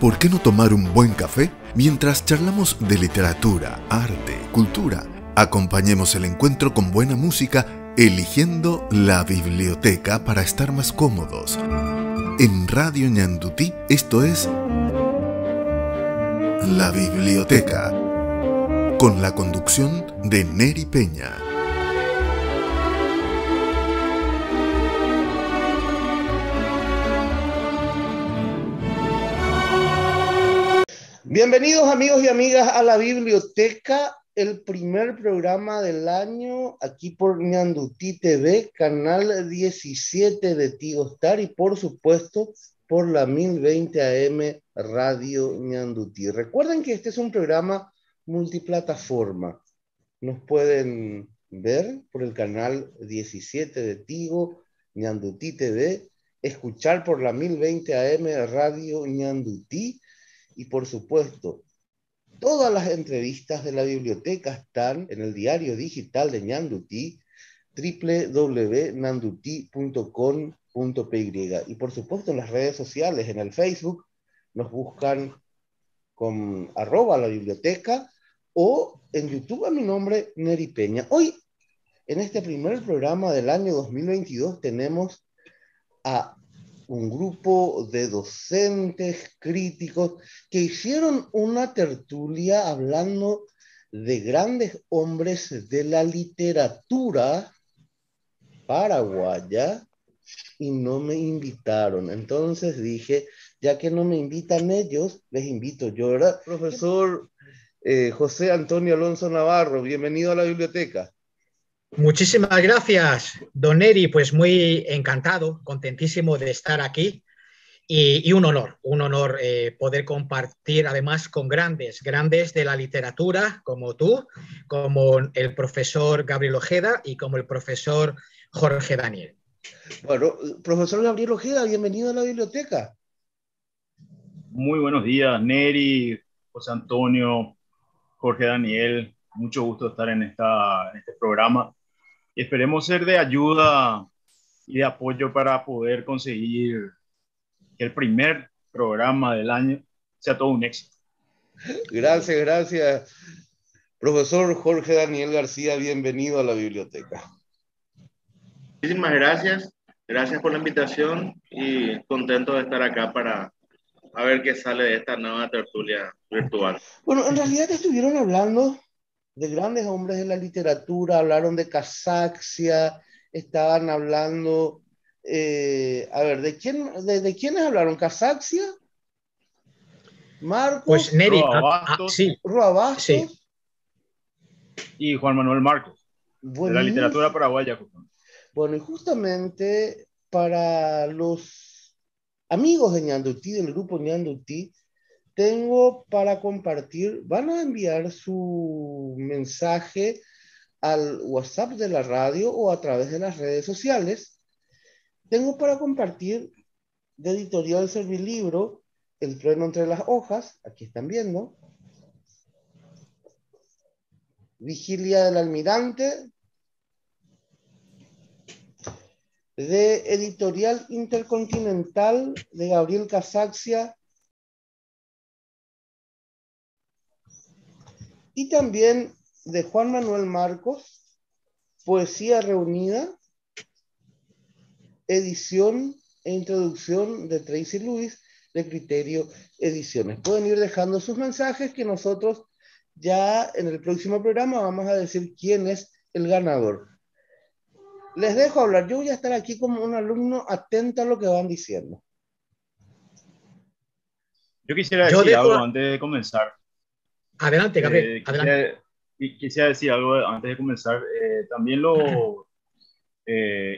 ¿Por qué no tomar un buen café mientras charlamos de literatura, arte, cultura? Acompañemos el encuentro con buena música, eligiendo la biblioteca para estar más cómodos. En Radio Ñandutí, esto es La Biblioteca, con la conducción de Neri Peña. Bienvenidos amigos y amigas a La Biblioteca, el primer programa del año aquí por Ñandutí TV, canal 17 de Tigo Star y por supuesto por la 1020 AM Radio Ñandutí. Recuerden que este es un programa multiplataforma. Nos pueden ver por el canal 17 de Tigo, Ñandutí TV, escuchar por la 1020 AM Radio Ñandutí. Y por supuesto, todas las entrevistas de la biblioteca están en el diario digital de Ñandutí, www.nanduti.com.py. Y por supuesto en las redes sociales, en el Facebook, nos buscan con @la biblioteca o en YouTube a mi nombre, Neri Peña. Hoy, en este primer programa del año 2022, tenemos a un grupo de docentes, críticos, que hicieron una tertulia hablando de grandes hombres de la literatura paraguaya y no me invitaron. Entonces dije, ya que no me invitan ellos, les invito yo, ¿verdad? Profesor José Antonio Alonso Navarro, bienvenido a la biblioteca. Muchísimas gracias, don Neri, pues muy encantado, contentísimo de estar aquí y un honor poder compartir además con grandes de la literatura como tú, como el profesor Gabriel Ojeda y como el profesor Jorge Daniel. Bueno, profesor Gabriel Ojeda, bienvenido a la biblioteca. Muy buenos días, Neri, José Antonio, Jorge Daniel, mucho gusto estar en este programa. Y esperemos ser de ayuda y de apoyo para poder conseguir que el primer programa del año sea todo un éxito. Gracias. Profesor Jorge Daniel García, bienvenido a la biblioteca. Muchísimas gracias por la invitación y contento de estar acá para ver qué sale de esta nueva tertulia virtual. Bueno, en realidad estuvieron hablando de grandes hombres de la literatura, hablaron de Casaxia, estaban hablando, ¿de quiénes hablaron? ¿Casaxia? ¿Marcos? Pues Neri, sí. Rua Bastos. Sí. Y Juan Manuel Marcos, de la literatura paraguaya. Bueno, y justamente para los amigos de Ñandutí, del grupo Ñandutí, tengo para compartir, van a enviar su mensaje al WhatsApp de la radio o a través de las redes sociales. Tengo para compartir de Editorial Servilibro, El trueno entre las hojas, aquí están viendo. Vigilia del almirante, de Editorial Intercontinental, de Gabriel Casaxia, y también de Juan Manuel Marcos, Poesía reunida, edición e introducción de Tracy Lewis, de Criterio Ediciones. Pueden ir dejando sus mensajes que nosotros ya en el próximo programa vamos a decir quién es el ganador. Les dejo hablar. Yo voy a estar aquí como un alumno atento a lo que van diciendo. Yo quisiera decir algo antes de comenzar. Adelante, Gabriel. Adelante. Quisiera decir algo antes de comenzar. También los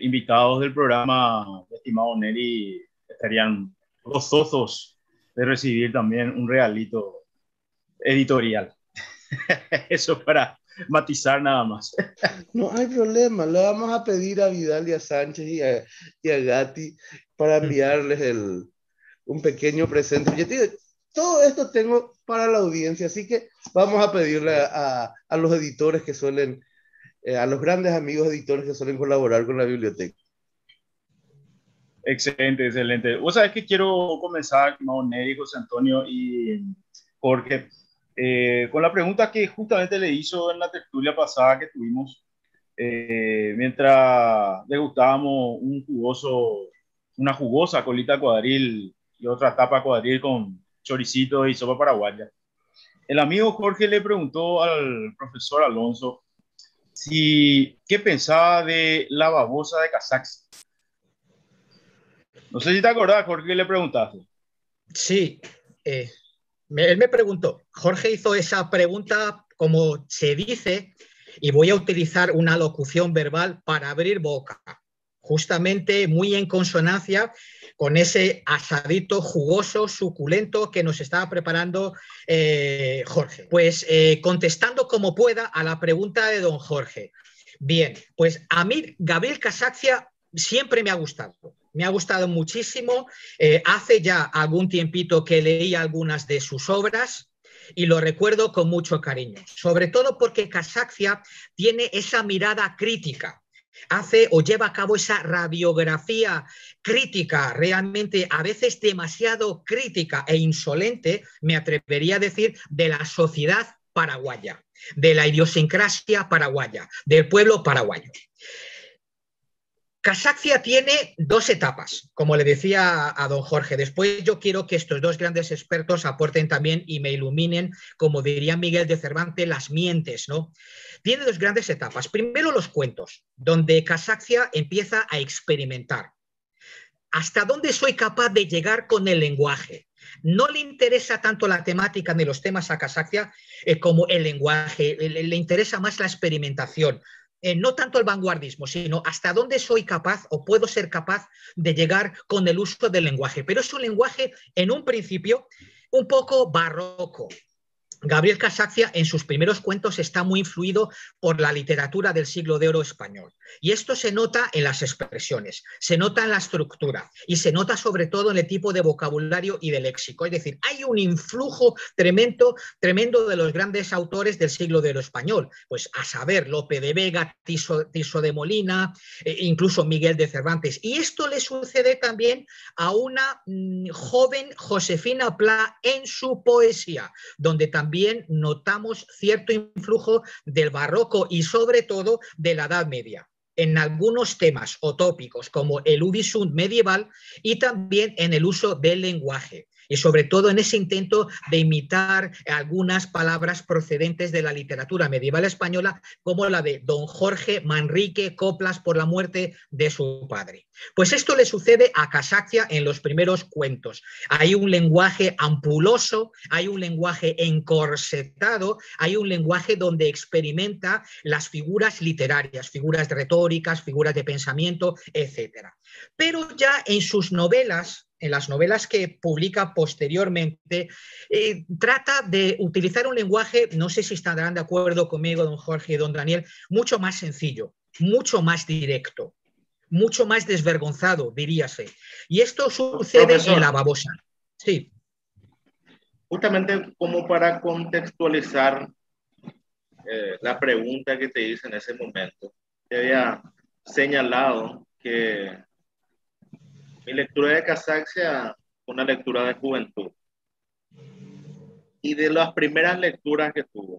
invitados del programa, estimado Neri, estarían gozosos de recibir también un regalito editorial. Eso para matizar nada más. No hay problema, le vamos a pedir a Vidal y a Sánchez y a Gatti para enviarles un pequeño presente. Yo te digo, todo esto tengo para la audiencia, así que vamos a pedirle a los editores que suelen, a los grandes amigos editores que suelen colaborar con la biblioteca. Excelente, excelente. Vos sabés que quiero comenzar, estimado Neri, José Antonio y Jorge, con la pregunta que justamente le hizo en la tertulia pasada que tuvimos, mientras degustábamos una jugosa colita cuadril y otra tapa cuadril con choricito y sopa paraguaya. El amigo Jorge le preguntó al profesor Alonso qué pensaba de la babosa de Casax. No sé si te acordás, Jorge, que le preguntaste. Sí, él me preguntó, Jorge hizo esa pregunta como se dice, y voy a utilizar una locución verbal para abrir boca, justamente muy en consonancia con ese asadito jugoso, suculento que nos estaba preparando Jorge. Pues contestando como pueda a la pregunta de don Jorge. Bien, pues a mí Gabriel Casaccia siempre me ha gustado. Me ha gustado muchísimo. Hace ya algún tiempito que leí algunas de sus obras y lo recuerdo con mucho cariño, sobre todo porque Casaccia tiene esa mirada crítica, hace o lleva a cabo esa radiografía crítica, realmente a veces demasiado crítica e insolente, me atrevería a decir, de la sociedad paraguaya, de la idiosincrasia paraguaya, del pueblo paraguayo. Casaccia tiene dos etapas, como le decía a don Jorge. Después yo quiero que estos dos grandes expertos aporten también y me iluminen, como diría Miguel de Cervantes, las mientes, ¿no? Tiene dos grandes etapas. Primero los cuentos, donde Casaccia empieza a experimentar. ¿Hasta dónde soy capaz de llegar con el lenguaje? No le interesa tanto la temática ni los temas a Casaccia como el lenguaje, le interesa más la experimentación. No tanto el vanguardismo, sino hasta dónde soy capaz o puedo ser capaz de llegar con el uso del lenguaje. Pero es un lenguaje, en un principio, un poco barroco. Gabriel Casaccia en sus primeros cuentos está muy influido por la literatura del siglo de oro español. Y esto se nota en las expresiones, se nota en la estructura y se nota sobre todo en el tipo de vocabulario y de léxico. Es decir, hay un influjo tremendo, tremendo de los grandes autores del siglo de oro español. Pues a saber, Lope de Vega, Tirso de Molina, incluso Miguel de Cervantes. Y esto le sucede también a una joven Josefina Pla en su poesía, donde también notamos cierto influjo del barroco y sobre todo de la Edad Media en algunos temas o tópicos como el Udisunt medieval y también en el uso del lenguaje y sobre todo en ese intento de imitar algunas palabras procedentes de la literatura medieval española como la de don Jorge Manrique Coplas por la muerte de su padre. Pues esto le sucede a Casaccia en los primeros cuentos. Hay un lenguaje ampuloso, hay un lenguaje encorsetado, hay un lenguaje donde experimenta las figuras literarias, figuras retóricas, figuras de pensamiento, etc. Pero ya en sus novelas, en las novelas que publica posteriormente, trata de utilizar un lenguaje, no sé si estarán de acuerdo conmigo, don Jorge y don Daniel, mucho más sencillo, mucho más directo, mucho más desvergonzado, diríase. Y esto sucede Profesor, en La babosa. Sí. Justamente como para contextualizar la pregunta que te hice en ese momento, te había señalado que mi lectura de Casaxia fue una lectura de juventud y de las primeras lecturas que tuvo.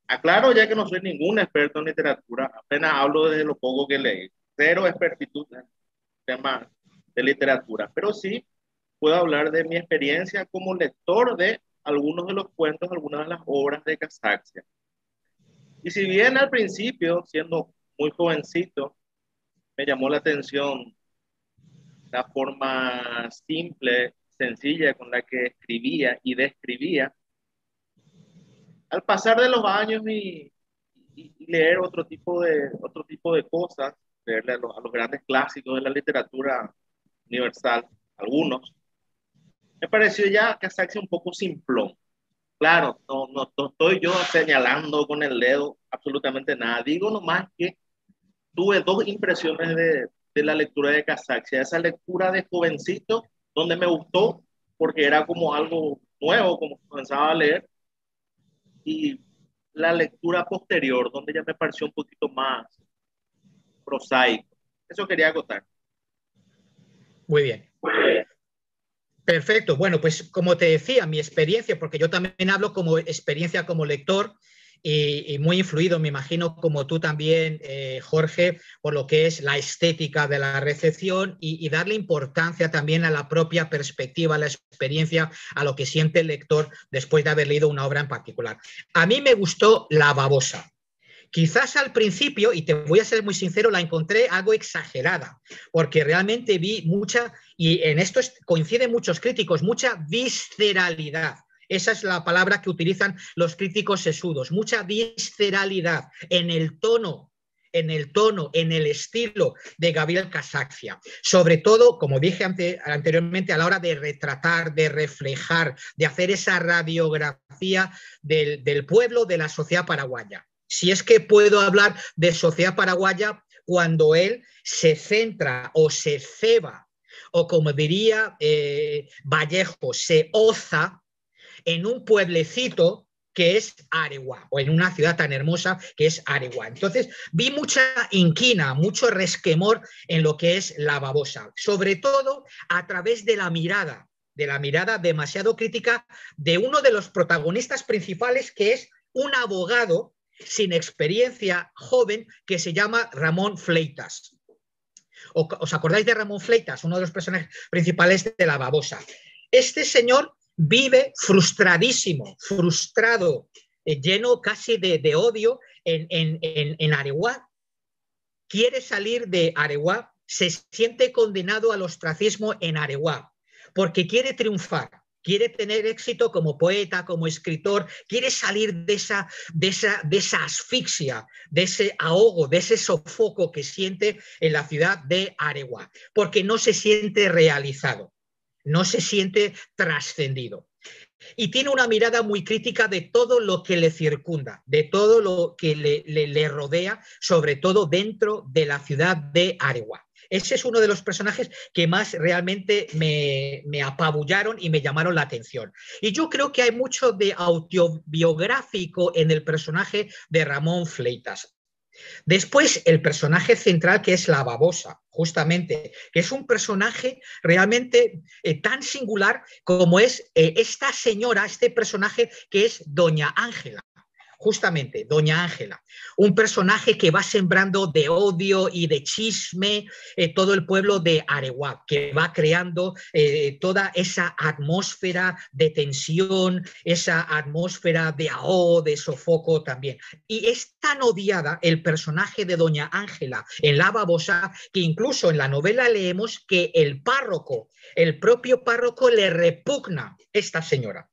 Aclaro ya que no soy ningún experto en literatura, apenas hablo desde lo poco que leí, cero expertitud en temas de literatura, pero sí puedo hablar de mi experiencia como lector de algunos de los cuentos, algunas de las obras de Casaxia. Y si bien al principio, siendo muy jovencito, me llamó la atención la forma simple, sencilla con la que escribía y describía, al pasar de los años y leer otro tipo de cosas, leerle a los grandes clásicos de la literatura universal, algunos, me pareció ya Casaxia un poco simplón. Claro, no estoy yo señalando con el dedo absolutamente nada. Digo nomás que tuve dos impresiones de la lectura de Casaxia. Esa lectura de jovencito, donde me gustó porque era como algo nuevo, como comenzaba a leer, y la lectura posterior, donde ya me pareció un poquito más prosaico. Eso quería acotar. Muy bien. Perfecto. Bueno, pues como te decía, mi experiencia, porque yo también hablo como experiencia como lector y muy influido, me imagino, como tú también, Jorge, por lo que es la estética de la recepción y darle importancia también a la propia perspectiva, a la experiencia, a lo que siente el lector después de haber leído una obra en particular. A mí me gustó La babosa. Quizás al principio, y te voy a ser muy sincero, la encontré algo exagerada, porque realmente vi mucha, y en esto coinciden muchos críticos, mucha visceralidad. Esa es la palabra que utilizan los críticos sesudos, mucha visceralidad en el tono, en el estilo de Gabriel Casaccia. Sobre todo, como dije anteriormente, a la hora de retratar, de reflejar, de hacer esa radiografía del pueblo, de la sociedad paraguaya. Si es que puedo hablar de sociedad paraguaya cuando él se centra o se ceba, o como diría Vallejo, se oza en un pueblecito que es Areguá, o en una ciudad tan hermosa que es Areguá. Entonces vi mucha inquina, mucho resquemor en lo que es La babosa, sobre todo a través de la mirada demasiado crítica de uno de los protagonistas principales, que es un abogado sin experiencia, joven, que se llama Ramón Fleitas. ¿Os acordáis de Ramón Fleitas, uno de los personajes principales de La babosa? Este señor vive frustradísimo, frustrado, lleno casi de odio en Areguá. Quiere salir de Areguá, se siente condenado al ostracismo en Areguá, porque quiere triunfar, quiere tener éxito como poeta, como escritor, quiere salir de esa asfixia, de ese ahogo, de ese sofoco que siente en la ciudad de Areguá, porque no se siente realizado, no se siente trascendido. Y tiene una mirada muy crítica de todo lo que le circunda, de todo lo que le rodea, sobre todo dentro de la ciudad de Areguá. Ese es uno de los personajes que más realmente me apabullaron y me llamaron la atención. Y yo creo que hay mucho de autobiográfico en el personaje de Ramón Fleitas. Después, el personaje central, que es La babosa, justamente, que es un personaje realmente tan singular como es esta señora, este personaje que es Doña Ángela. Justamente, Doña Ángela, un personaje que va sembrando de odio y de chisme todo el pueblo de Areguá, que va creando toda esa atmósfera de tensión, esa atmósfera de ahogo, de sofoco también. Y es tan odiada el personaje de Doña Ángela en La babosa, que incluso en la novela leemos que el párroco, el propio párroco, le repugna esta señora.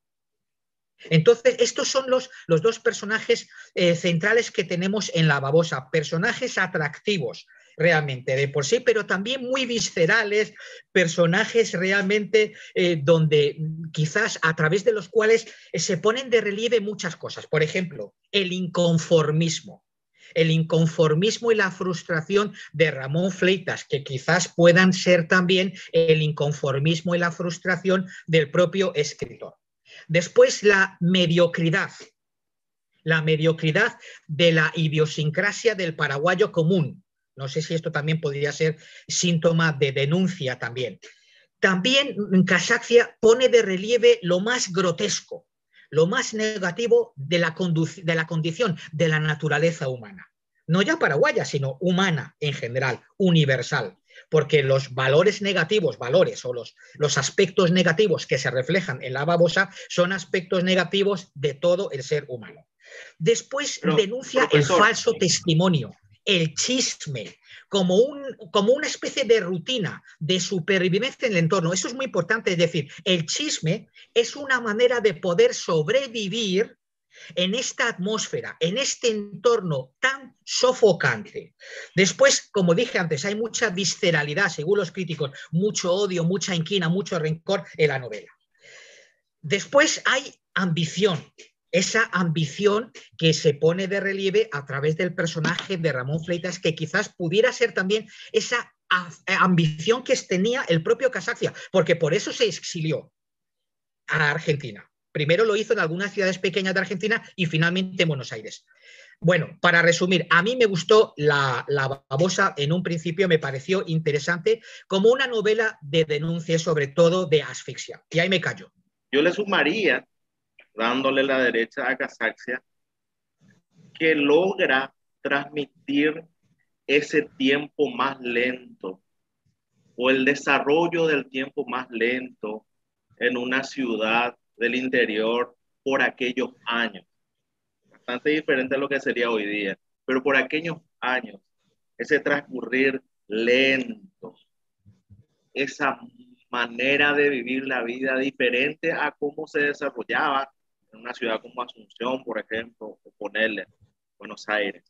Entonces, estos son los dos personajes centrales que tenemos en La babosa, personajes atractivos realmente de por sí, pero también muy viscerales, personajes realmente donde quizás a través de los cuales se ponen de relieve muchas cosas. Por ejemplo, el inconformismo y la frustración de Ramón Fleitas, que quizás puedan ser también el inconformismo y la frustración del propio escritor. Después, la mediocridad de la idiosincrasia del paraguayo común. No sé si esto también podría ser síntoma de denuncia también. También Casaccia pone de relieve lo más grotesco, lo más negativo de la condición de la naturaleza humana. No ya paraguaya, sino humana en general, universal. Porque los valores negativos, o los aspectos negativos que se reflejan en La babosa son aspectos negativos de todo el ser humano. Después denuncia el falso testimonio, el chisme, como una especie de rutina de supervivencia en el entorno. Eso es muy importante, es decir, el chisme es una manera de poder sobrevivir en esta atmósfera, en este entorno tan sofocante. Después, como dije antes, hay mucha visceralidad, según los críticos, mucho odio, mucha inquina, mucho rencor en la novela. Después hay ambición, esa ambición que se pone de relieve a través del personaje de Ramón Fleitas, que quizás pudiera ser también esa ambición que tenía el propio Casaccia, porque por eso se exilió a Argentina. Primero lo hizo en algunas ciudades pequeñas de Argentina y finalmente en Buenos Aires. Bueno, para resumir, a mí me gustó La babosa. En un principio me pareció interesante como una novela de denuncia, sobre todo de asfixia. Y ahí me callo. Yo le sumaría, dándole la derecha a Casaxia, que logra transmitir ese tiempo más lento o el desarrollo del tiempo más lento en una ciudad del interior por aquellos años. Bastante diferente a lo que sería hoy día, pero por aquellos años, ese transcurrir lento, esa manera de vivir la vida diferente a cómo se desarrollaba en una ciudad como Asunción, por ejemplo, o ponerle Buenos Aires.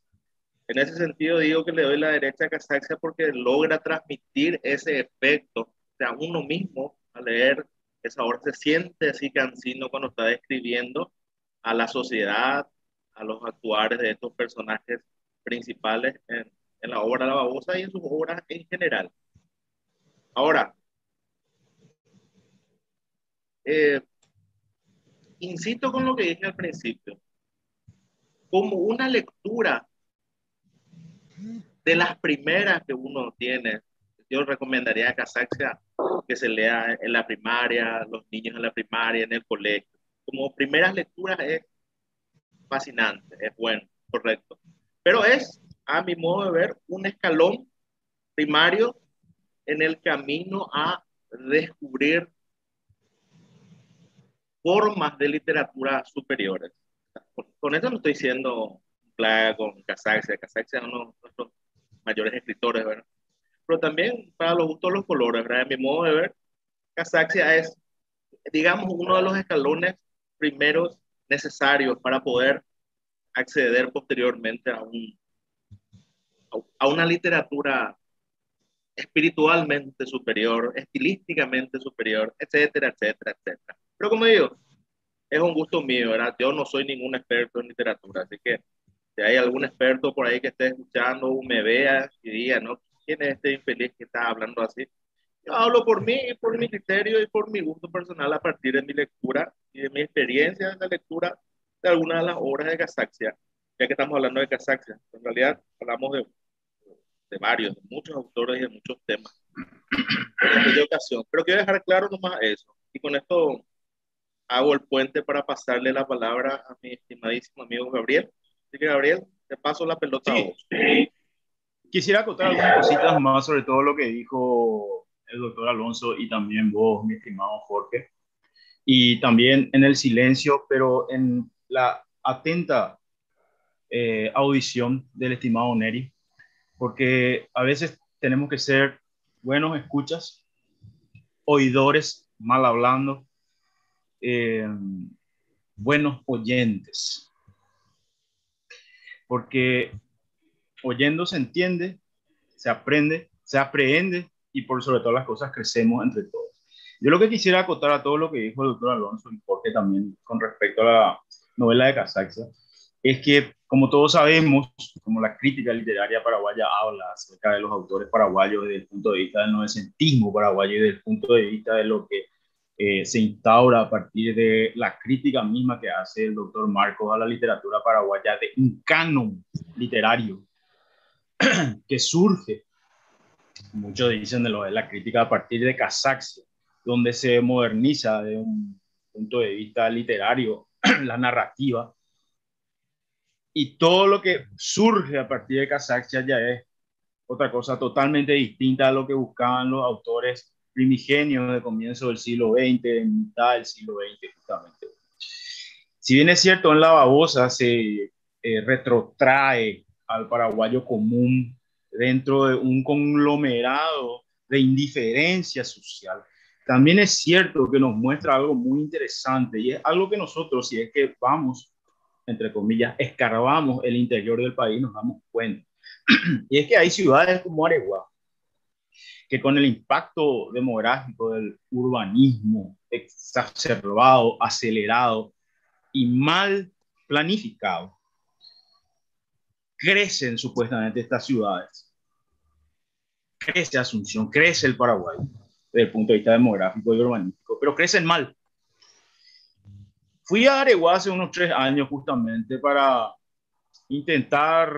En ese sentido digo que le doy la derecha a Casaxia porque logra transmitir ese efecto. O sea, uno mismo al leer esa obra se siente así cansino cuando está describiendo a la sociedad, a los actuares de estos personajes principales en la obra La babosa y en sus obras en general. Ahora, insisto con lo que dije al principio, como una lectura de las primeras que uno tiene, yo recomendaría a Casaxia que se lea en la primaria, los niños en la primaria, en el colegio. Como primeras lecturas es fascinante, es bueno, correcto. Pero es, a mi modo de ver, un escalón primario en el camino a descubrir formas de literatura superiores. Con eso no estoy diciendo plaga con Casaxia. Casaxia es uno de nuestros mayores escritores, ¿verdad? Pero también para los gustos los colores, ¿verdad? En mi modo de ver, Casaxia es, digamos, uno de los escalones primeros necesarios para poder acceder posteriormente a una literatura espiritualmente superior, estilísticamente superior, etcétera, etcétera, etcétera. Pero como digo, es un gusto mío, ¿verdad? Yo no soy ningún experto en literatura, así que si hay algún experto por ahí que esté escuchando o me vea y diga, ¿no? ¿Quién es este infeliz que está hablando así? Yo hablo por mí y por mi criterio y por mi gusto personal a partir de mi lectura y de mi experiencia en la lectura de algunas de las obras de Casaxia, ya que estamos hablando de Casaxia. En realidad hablamos de varios, de muchos autores y de muchos temas en aquella ocasión. Pero quiero dejar claro nomás eso. Y con esto hago el puente para pasarle la palabra a mi estimadísimo amigo Gabriel. Así que Gabriel, te paso la pelota a vos. Quisiera acotar algunas cositas más sobre todo lo que dijo el doctor Alonso y también vos, mi estimado Jorge. Y también en el silencio, pero en la atenta audición del estimado Neri, porque a veces tenemos que ser buenos escuchas, oidores, mal hablando, buenos oyentes, porque oyendo se entiende, se aprende, se aprehende y por sobre todas las cosas crecemos entre todos. Yo lo que quisiera acotar a todo lo que dijo el doctor Alonso y Jorge también con respecto a la novela de Casaxia, es que, como todos sabemos, como la crítica literaria paraguaya habla acerca de los autores paraguayos desde el punto de vista del novecentismo paraguayo y desde el punto de vista de lo que se instaura a partir de la crítica misma que hace el doctor Marcos a la literatura paraguaya, de un canon literario que surge, muchos dicen, de lo de la crítica a partir de Casaxia, donde se moderniza de un punto de vista literario la narrativa, y todo lo que surge a partir de Casaxia ya es otra cosa totalmente distinta a lo que buscaban los autores primigenios de comienzo del siglo XX, de mitad del siglo XX justamente. Si bien es cierto, en La babosa se retrotrae al paraguayo común dentro de un conglomerado de indiferencia social, también es cierto que nos muestra algo muy interesante, y es algo que nosotros, si es que vamos, entre comillas, escarbamos el interior del país, nos damos cuenta. Y es que hay ciudades como Areguá, que con el impacto demográfico del urbanismo exacerbado, acelerado y mal planificado, crecen supuestamente estas ciudades. Crece Asunción, crece el Paraguay, desde el punto de vista demográfico y urbanístico, pero crecen mal. Fui a Areguá hace unos 3 años justamente para intentar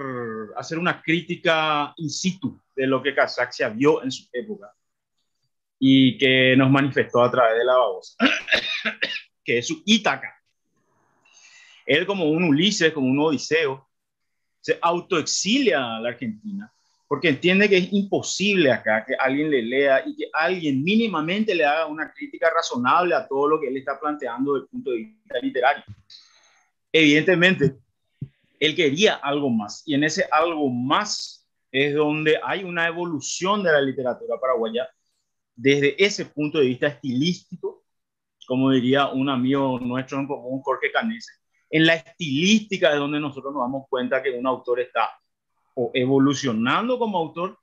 hacer una crítica in situ de lo que Casaxia vio en su época y que nos manifestó a través de la babosa, que es su Ítaca. Él, como un Ulises, como un Odiseo, se autoexilia a la Argentina porque entiende que es imposible acá que alguien le lea y que alguien mínimamente le haga una crítica razonable a todo lo que él está planteando desde el punto de vista literario. Evidentemente, él quería algo más, y en ese algo más es donde hay una evolución de la literatura paraguaya desde ese punto de vista estilístico, como diría un amigo nuestro en común, Jorge Canese. En la estilística es donde nosotros nos damos cuenta que un autor está o evolucionando como autor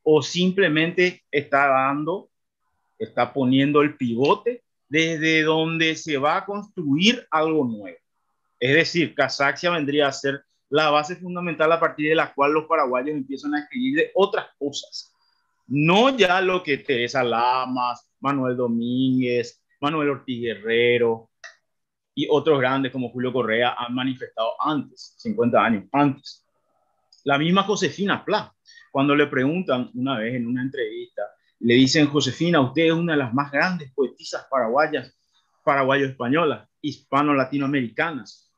o simplemente está poniendo el pivote desde donde se va a construir algo nuevo. Es decir, Casaxia vendría a ser la base fundamental a partir de la cual los paraguayos empiezan a escribir de otras cosas. No ya lo que Teresa Lamas, Manuel Domínguez, Manuel Ortiz Guerrero y otros grandes como Julio Correa han manifestado antes, 50 años antes. La misma Josefina Pla, cuando le preguntan una vez en una entrevista, le dicen: Josefina, usted es una de las más grandes poetisas paraguayas, paraguayo-españolas, hispano-latinoamericanas.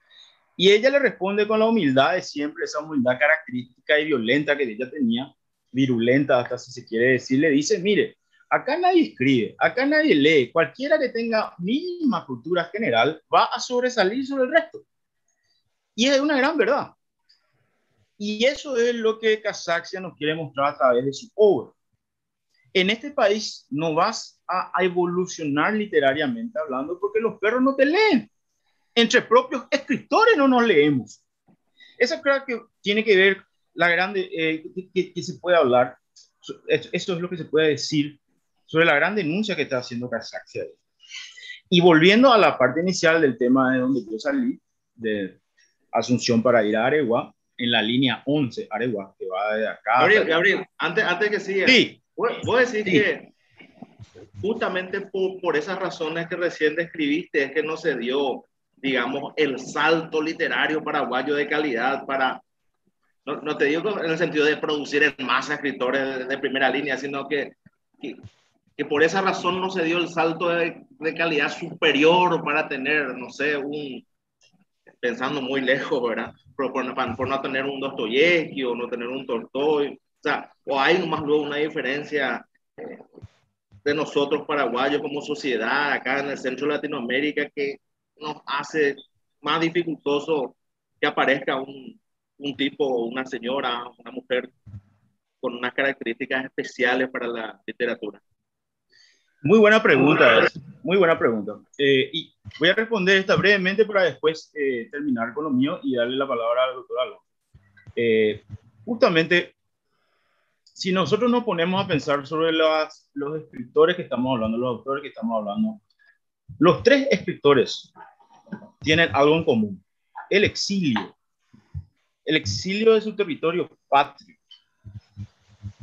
Y ella le responde con la humildad de siempre, esa humildad característica y violenta que ella tenía, virulenta hasta si se quiere decir. Le dice: mire, acá nadie escribe, acá nadie lee, cualquiera que tenga mínima cultura general va a sobresalir sobre el resto. Y es una gran verdad. Y eso es lo que Casaxia nos quiere mostrar a través de su obra. En este país no vas a evolucionar literariamente hablando porque los perros no te leen. Entre propios escritores no nos leemos. Eso creo que tiene que ver la grande, que se puede hablar. Eso es lo que se puede decir sobre la gran denuncia que está haciendo Casaxia. Y volviendo a la parte inicial del tema de donde yo salí, de Asunción para ir a Areguá, en la línea 11, Areguá, que va de acá. Gabriel, antes que siga, sí, vos decís sí, que justamente por esas razones que recién describiste es que no se dio, digamos, el salto literario paraguayo de calidad para, no te digo en el sentido de producir en masa escritores de primera línea, sino que por esa razón no se dio el salto de calidad superior para tener, no sé, pensando muy lejos, ¿verdad? Por no tener un Dostoyevsky o no tener un Tolstoy. O sea, o hay más luego una diferencia de nosotros paraguayos como sociedad acá en el centro de Latinoamérica que nos hace más dificultoso que aparezca un tipo, una señora, una mujer con unas características especiales para la literatura. Muy buena pregunta, muy buena pregunta. Y voy a responder esta brevemente para después terminar con lo mío y darle la palabra al doctor Alonso. Justamente, si nosotros nos ponemos a pensar sobre los escritores que estamos hablando, los autores que estamos hablando, los tres escritores tienen algo en común: el exilio de su territorio patrio.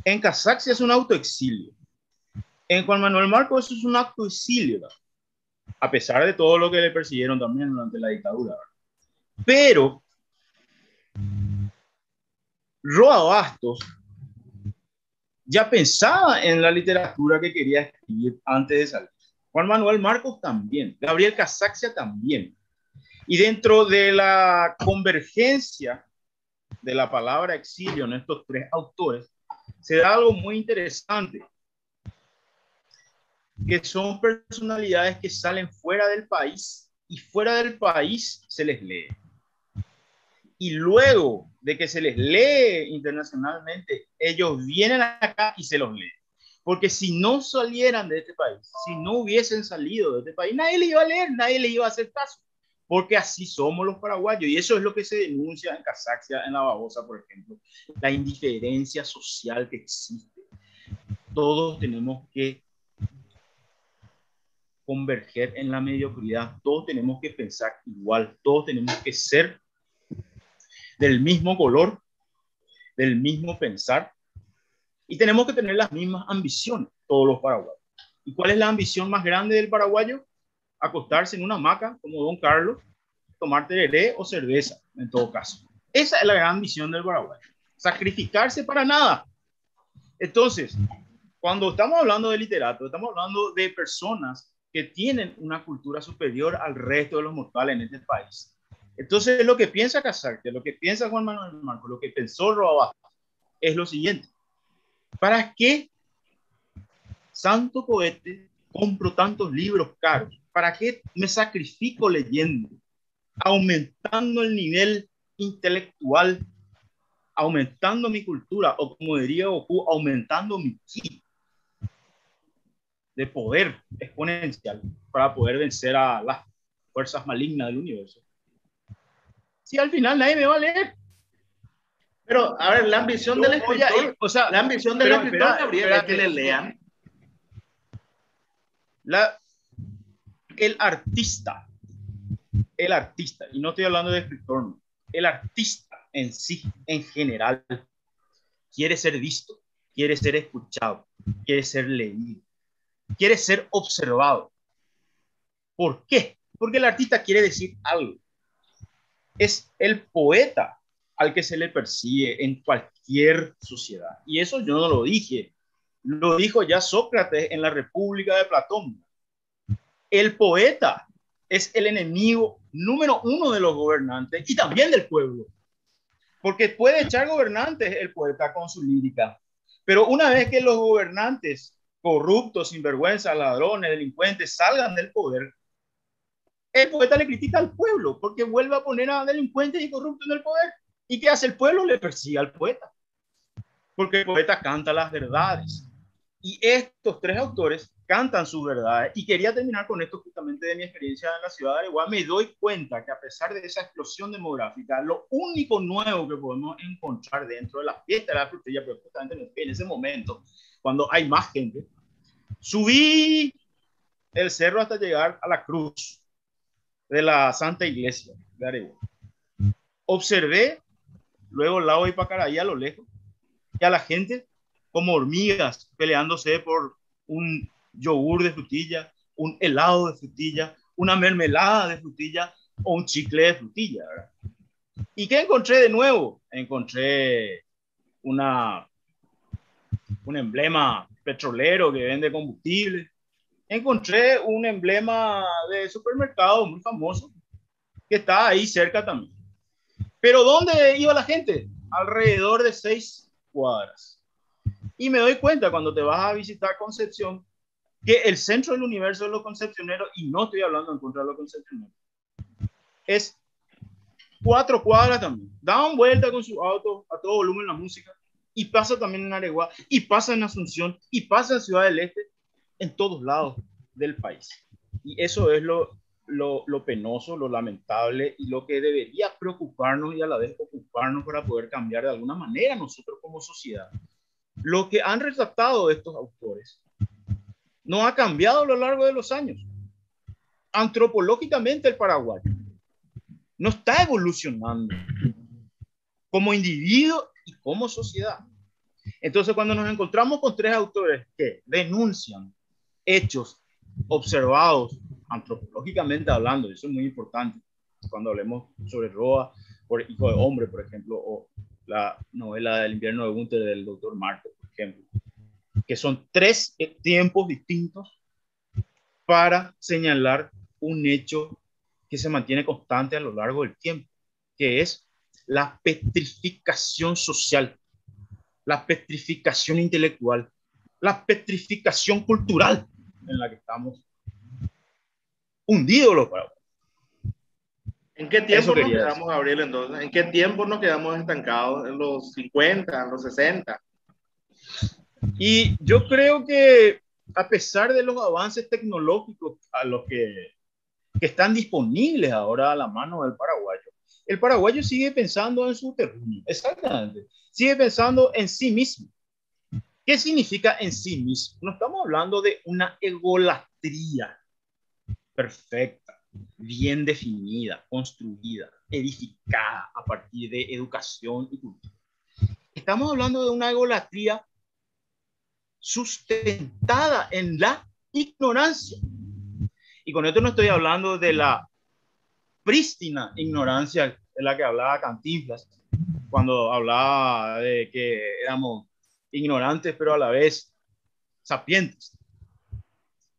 En Casaxia es un autoexilio. En Juan Manuel Marcos eso es un acto de exilio, a pesar de todo lo que le persiguieron también durante la dictadura. Pero Roa Bastos ya pensaba en la literatura que quería escribir antes de salir. Juan Manuel Marcos también, Gabriel Casaxia también. Y dentro de la convergencia de la palabra exilio en estos tres autores, se da algo muy interesante, que son personalidades que salen fuera del país y fuera del país se les lee. Y luego de que se les lee internacionalmente, ellos vienen acá y se los leen. Porque si no salieran de este país, si no hubiesen salido de este país, nadie les iba a leer, nadie les iba a hacer caso. Porque así somos los paraguayos. Y eso es lo que se denuncia en Casaxia, en La Babosa, por ejemplo. La indiferencia social que existe. Todos tenemos que converger en la mediocridad. Todos tenemos que pensar igual. Todos tenemos que ser del mismo color, del mismo pensar, y tenemos que tener las mismas ambiciones, todos los paraguayos. ¿Y cuál es la ambición más grande del paraguayo? Acostarse en una hamaca como Don Carlos tomar tereré o cerveza, en todo caso. Esa es la gran misión del Paraguay. Sacrificarse para nada. Entonces, cuando estamos hablando de literatos, estamos hablando de personas que tienen una cultura superior al resto de los mortales en este país. Entonces, lo que piensa Casarte, lo que piensa Juan Manuel Marco, lo que pensó Roa es lo siguiente. ¿Para qué, santo cohete, compro tantos libros caros? ¿Para qué me sacrifico leyendo? Aumentando el nivel intelectual, aumentando mi cultura, o como diría Goku, aumentando mi ki de poder exponencial para poder vencer a las fuerzas malignas del universo. Si al final nadie me va a leer. Pero, a ver, la ambición del escritor, la ambición del escritor, Gabriel, es que le lean. El artista, y no estoy hablando de escritor, no, el artista en sí, en general, quiere ser visto, quiere ser escuchado, quiere ser leído, quiere ser observado. ¿Por qué? Porque el artista quiere decir algo. Es el poeta al que se le persigue en cualquier sociedad. Y eso yo no lo dije. Lo dijo ya Sócrates en la República de Platón. El poeta es el enemigo número 1 de los gobernantes y también del pueblo. Porque puede echar gobernantes el poeta con su lírica. Pero una vez que los gobernantes corruptos, sinvergüenzas, ladrones, delincuentes salgan del poder, el poeta le critica al pueblo porque vuelve a poner a delincuentes y corruptos en el poder. ¿Y qué hace el pueblo? Le persigue al poeta. Porque el poeta canta las verdades. Y estos tres autores cantan sus verdades. Y quería terminar con esto justamente de mi experiencia en la ciudad de Areguá. Me doy cuenta que a pesar de esa explosión demográfica, lo único nuevo que podemos encontrar dentro de la fiesta de la frutilla, pero justamente en ese momento, cuando hay más gente, subí el cerro hasta llegar a la cruz de la Santa Iglesia de Areguá. Observé luego el lago de Ipacaraí a lo lejos y a la gente como hormigas peleándose por un yogur de frutilla, un helado de frutilla, una mermelada de frutilla o un chicle de frutilla, ¿verdad? ¿Y qué encontré de nuevo? Encontré un emblema petrolero que vende combustible. Encontré un emblema de supermercado muy famoso que está ahí cerca también. Pero ¿dónde iba la gente? Alrededor de 6 cuadras. Y me doy cuenta cuando te vas a visitar Concepción que el centro del universo de los concepcioneros, y no estoy hablando en contra de los concepcioneros, es 4 cuadras también. Dan vuelta con su auto a todo volumen la música y pasa también en Areguá y pasa en Asunción y pasa en Ciudad del Este, en todos lados del país. Y eso es lo penoso, lo lamentable y lo que debería preocuparnos y a la vez ocuparnos para poder cambiar de alguna manera nosotros como sociedad. Lo que han retratado estos autores no ha cambiado a lo largo de los años. Antropológicamente el Paraguay no está evolucionando como individuo y como sociedad. Entonces, cuando nos encontramos con tres autores que denuncian hechos observados antropológicamente hablando, y eso es muy importante cuando hablemos sobre Roa, por Hijo de Hombre, por ejemplo, o la novela del invierno de Gunther del doctor Marco, por ejemplo, que son tres tiempos distintos para señalar un hecho que se mantiene constante a lo largo del tiempo, que es la petrificación social, la petrificación intelectual, la petrificación cultural en la que estamos hundidos los paraguayos. ¿En qué tiempo nos quedamos, Gabriel, entonces? ¿En qué tiempo nos quedamos estancados? ¿En los 50, en los 60? Y yo creo que a pesar de los avances tecnológicos a los que están disponibles ahora a la mano del paraguayo, el paraguayo sigue pensando en su terruño, exactamente, sigue pensando en sí mismo. ¿Qué significa en sí mismo? No estamos hablando de una egolatría perfecta, bien definida, construida, edificada a partir de educación y cultura. Estamos hablando de una egolatría sustentada en la ignorancia. Y con esto no estoy hablando de la prístina ignorancia de la que hablaba Cantinflas cuando hablaba de que éramos ignorantes pero a la vez sapientes.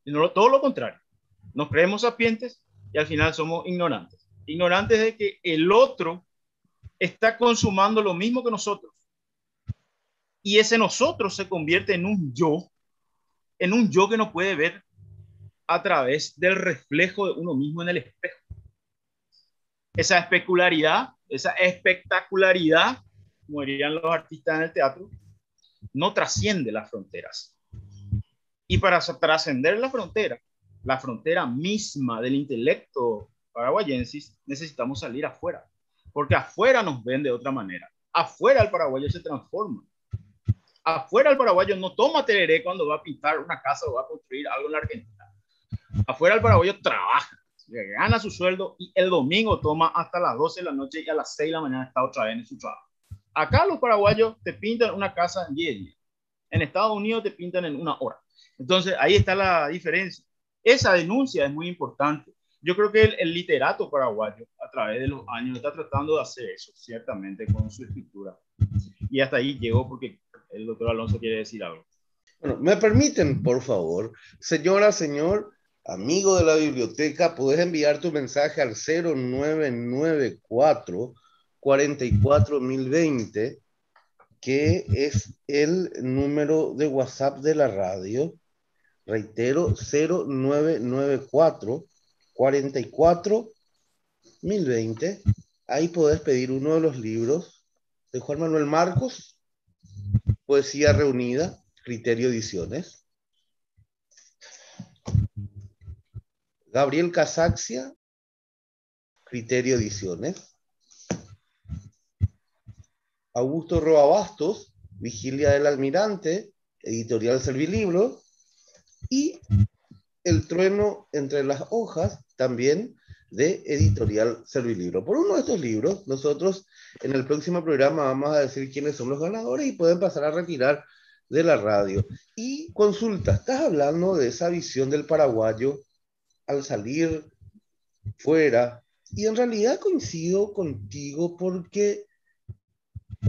Y no, todo lo contrario, nos creemos sapientes y al final somos ignorantes. Ignorantes de que el otro está consumando lo mismo que nosotros. Y ese nosotros se convierte en un yo que no puede ver a través del reflejo de uno mismo en el espejo. Esa espectacularidad, como dirían los artistas en el teatro, no trasciende las fronteras. Y para trascender la frontera misma del intelecto paraguayensis, necesitamos salir afuera, porque afuera nos ven de otra manera. Afuera el paraguayo se transforma. Afuera el paraguayo no toma tereré cuando va a pintar una casa o va a construir algo en la Argentina. Afuera el paraguayo trabaja, gana su sueldo y el domingo toma hasta las 12 de la noche y a las 6 de la mañana está otra vez en su trabajo. Acá los paraguayos te pintan una casa en 10 días. En Estados Unidos te pintan en 1 hora. Entonces ahí está la diferencia. Esa denuncia es muy importante. Yo creo que el literato paraguayo a través de los años está tratando de hacer eso, ciertamente, con su escritura. Y hasta ahí llegó porque el doctor Alonso quiere decir algo. Bueno, me permiten, por favor, señora, señor, amigo de la biblioteca, puedes enviar tu mensaje al 0994 44020, que es el número de WhatsApp de la radio. Reitero, 0994 44020. Ahí podés pedir uno de los libros de Juan Manuel Marcos, Poesía Reunida, Criterio Ediciones. Gabriel Casaxia, Criterio Ediciones. Augusto Roa Bastos, Vigilia del Almirante, Editorial Servilibro. Y El trueno entre las hojas, también de Editorial Servilibro. Por uno de estos libros, nosotros en el próximo programa vamos a decir quiénes son los ganadores y pueden pasar a retirar de la radio. Y consulta, estás hablando de esa visión del paraguayo al salir fuera, y en realidad coincido contigo porque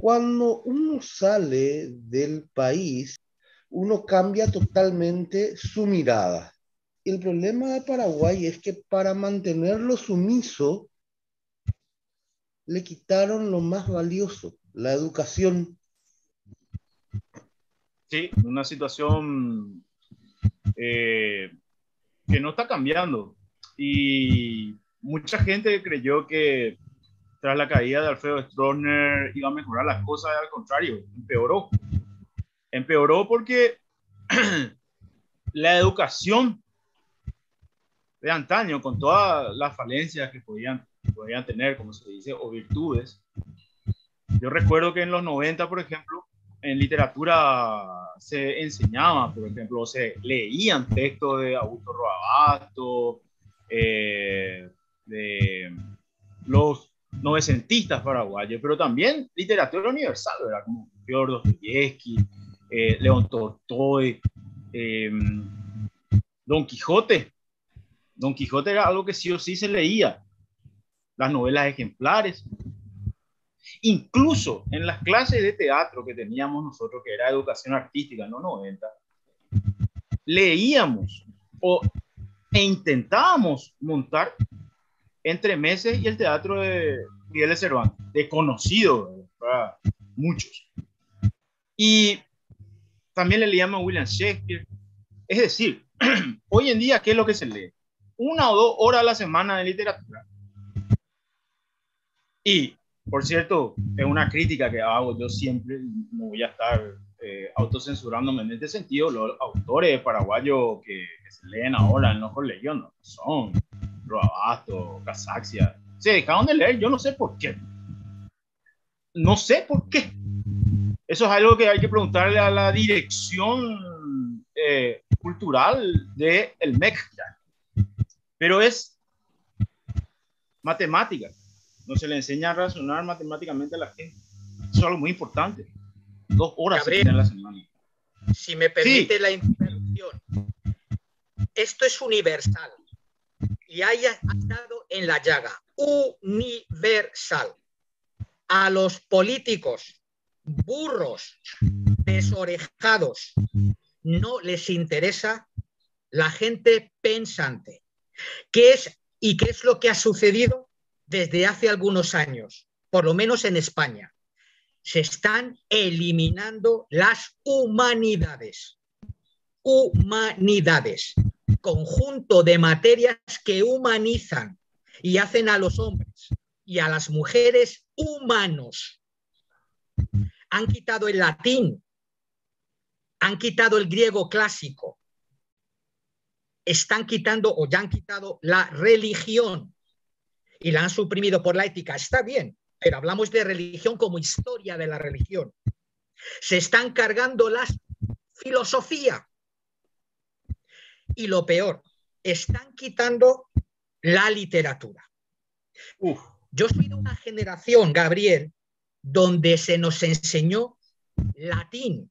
cuando uno sale del país, uno cambia totalmente su mirada. El problema de Paraguay es que para mantenerlo sumiso, le quitaron lo más valioso, la educación. Sí, una situación que no está cambiando. Y mucha gente creyó que tras la caída de Alfredo Stroessner iba a mejorar las cosas, al contrario, empeoró. Empeoró porque la educación de antaño, con todas las falencias que podían tener, como se dice, o virtudes. Yo recuerdo que en los 90, por ejemplo, en literatura se enseñaba, por ejemplo, se leían textos de Augusto Roa Bastos, de los novecentistas paraguayos, pero también literatura universal, ¿verdad? Como Fyodor Dostoyevsky, León Tolstoy, Don Quijote. Don Quijote era algo que sí o sí se leía. Las novelas ejemplares. Incluso en las clases de teatro que teníamos nosotros, que era educación artística en los 90, leíamos e intentábamos montar Entremeses y el teatro de Miguel de Cervantes, desconocido para muchos. Y también le leíamos a William Shakespeare. Es decir, hoy en día, ¿qué es lo que se lee? 1 o 2 horas a la semana de literatura. Y, por cierto, es una crítica que hago yo siempre, no voy a estar autocensurándome en este sentido. Los autores paraguayos que se leen ahora en los colegios no son Roa Bastos, Casaxia. Se dejaron de leer, yo no sé por qué. No sé por qué. Eso es algo que hay que preguntarle a la dirección cultural del MEC. Pero es matemática. No se le enseña a razonar matemáticamente a la gente. Eso es algo muy importante. 2 horas Gabriel, en la semana. Si me permite la interrupción. Esto es universal y haya estado en la llaga. universal. A los políticos burros, desorejados, no les interesa la gente pensante. ¿Qué es lo que ha sucedido desde hace algunos años? Por lo menos en España. Se están eliminando las humanidades. Humanidades. Conjunto de materias que humanizan y hacen a los hombres y a las mujeres humanos. Han quitado el latín, han quitado el griego clásico, están quitando o ya han quitado la religión y la han suprimido por la ética. Está bien, pero hablamos de religión como historia de la religión. Se están cargando la filosofía. Y lo peor, están quitando la literatura. Yo soy de una generación, Gabriel, donde se nos enseñó latín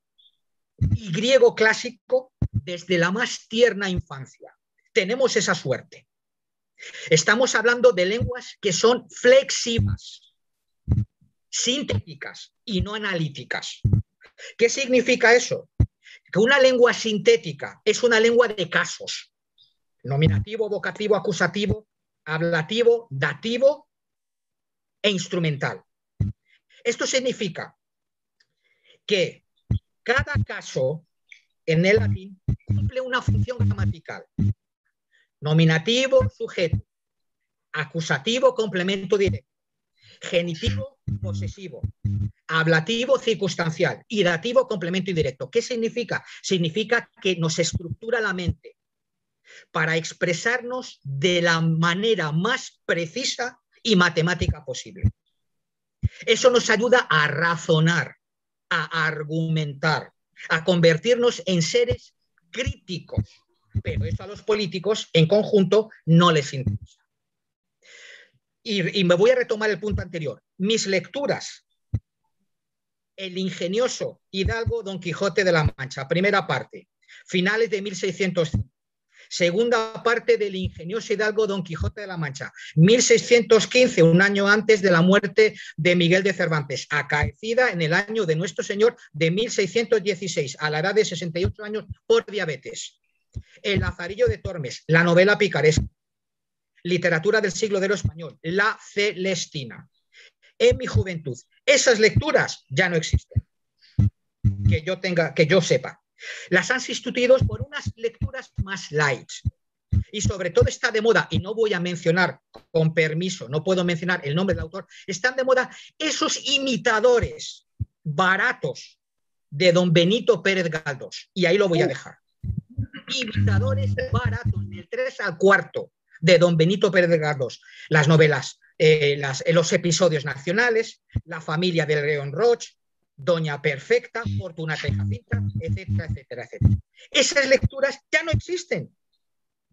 y griego clásico desde la más tierna infancia. Tenemos esa suerte. Estamos hablando de lenguas que son flexivas, sintéticas y no analíticas. ¿Qué significa eso? Que una lengua sintética es una lengua de casos. Nominativo, vocativo, acusativo, ablativo, dativo e instrumental. Esto significa que cada caso en el latín cumple una función gramatical. Nominativo, sujeto. Acusativo, complemento directo. Genitivo, posesivo. Ablativo, circunstancial. Y dativo, complemento indirecto. ¿Qué significa? Significa que nos estructura la mente para expresarnos de la manera más precisa y matemática posible. Eso nos ayuda a razonar, a argumentar, a convertirnos en seres críticos. Pero eso a los políticos en conjunto no les interesa. Y me voy a retomar el punto anterior. Mis lecturas. El ingenioso Hidalgo Don Quijote de la Mancha, primera parte, finales de 1605. Segunda parte del ingenioso Hidalgo Don Quijote de la Mancha, 1615, un año antes de la muerte de Miguel de Cervantes, acaecida en el año de Nuestro Señor de 1616, a la edad de 68 años por diabetes. El Lazarillo de Tormes, la novela picaresca, literatura del siglo de oro español, La Celestina. En mi juventud, esas lecturas ya no existen, que yo sepa. Las han sustituido por unas lecturas más light. Y sobre todo está de moda, y no voy a mencionar, con permiso, no puedo mencionar el nombre del autor, están de moda esos imitadores baratos de don Benito Pérez Galdós. Y ahí lo voy a dejar. Imitadores baratos, del 3 al 4 de don Benito Pérez Galdós. Las novelas, los episodios nacionales, La familia del León Roch, Doña Perfecta, Fortunata y Jacinta, etcétera, etcétera, etcétera. Esas lecturas ya no existen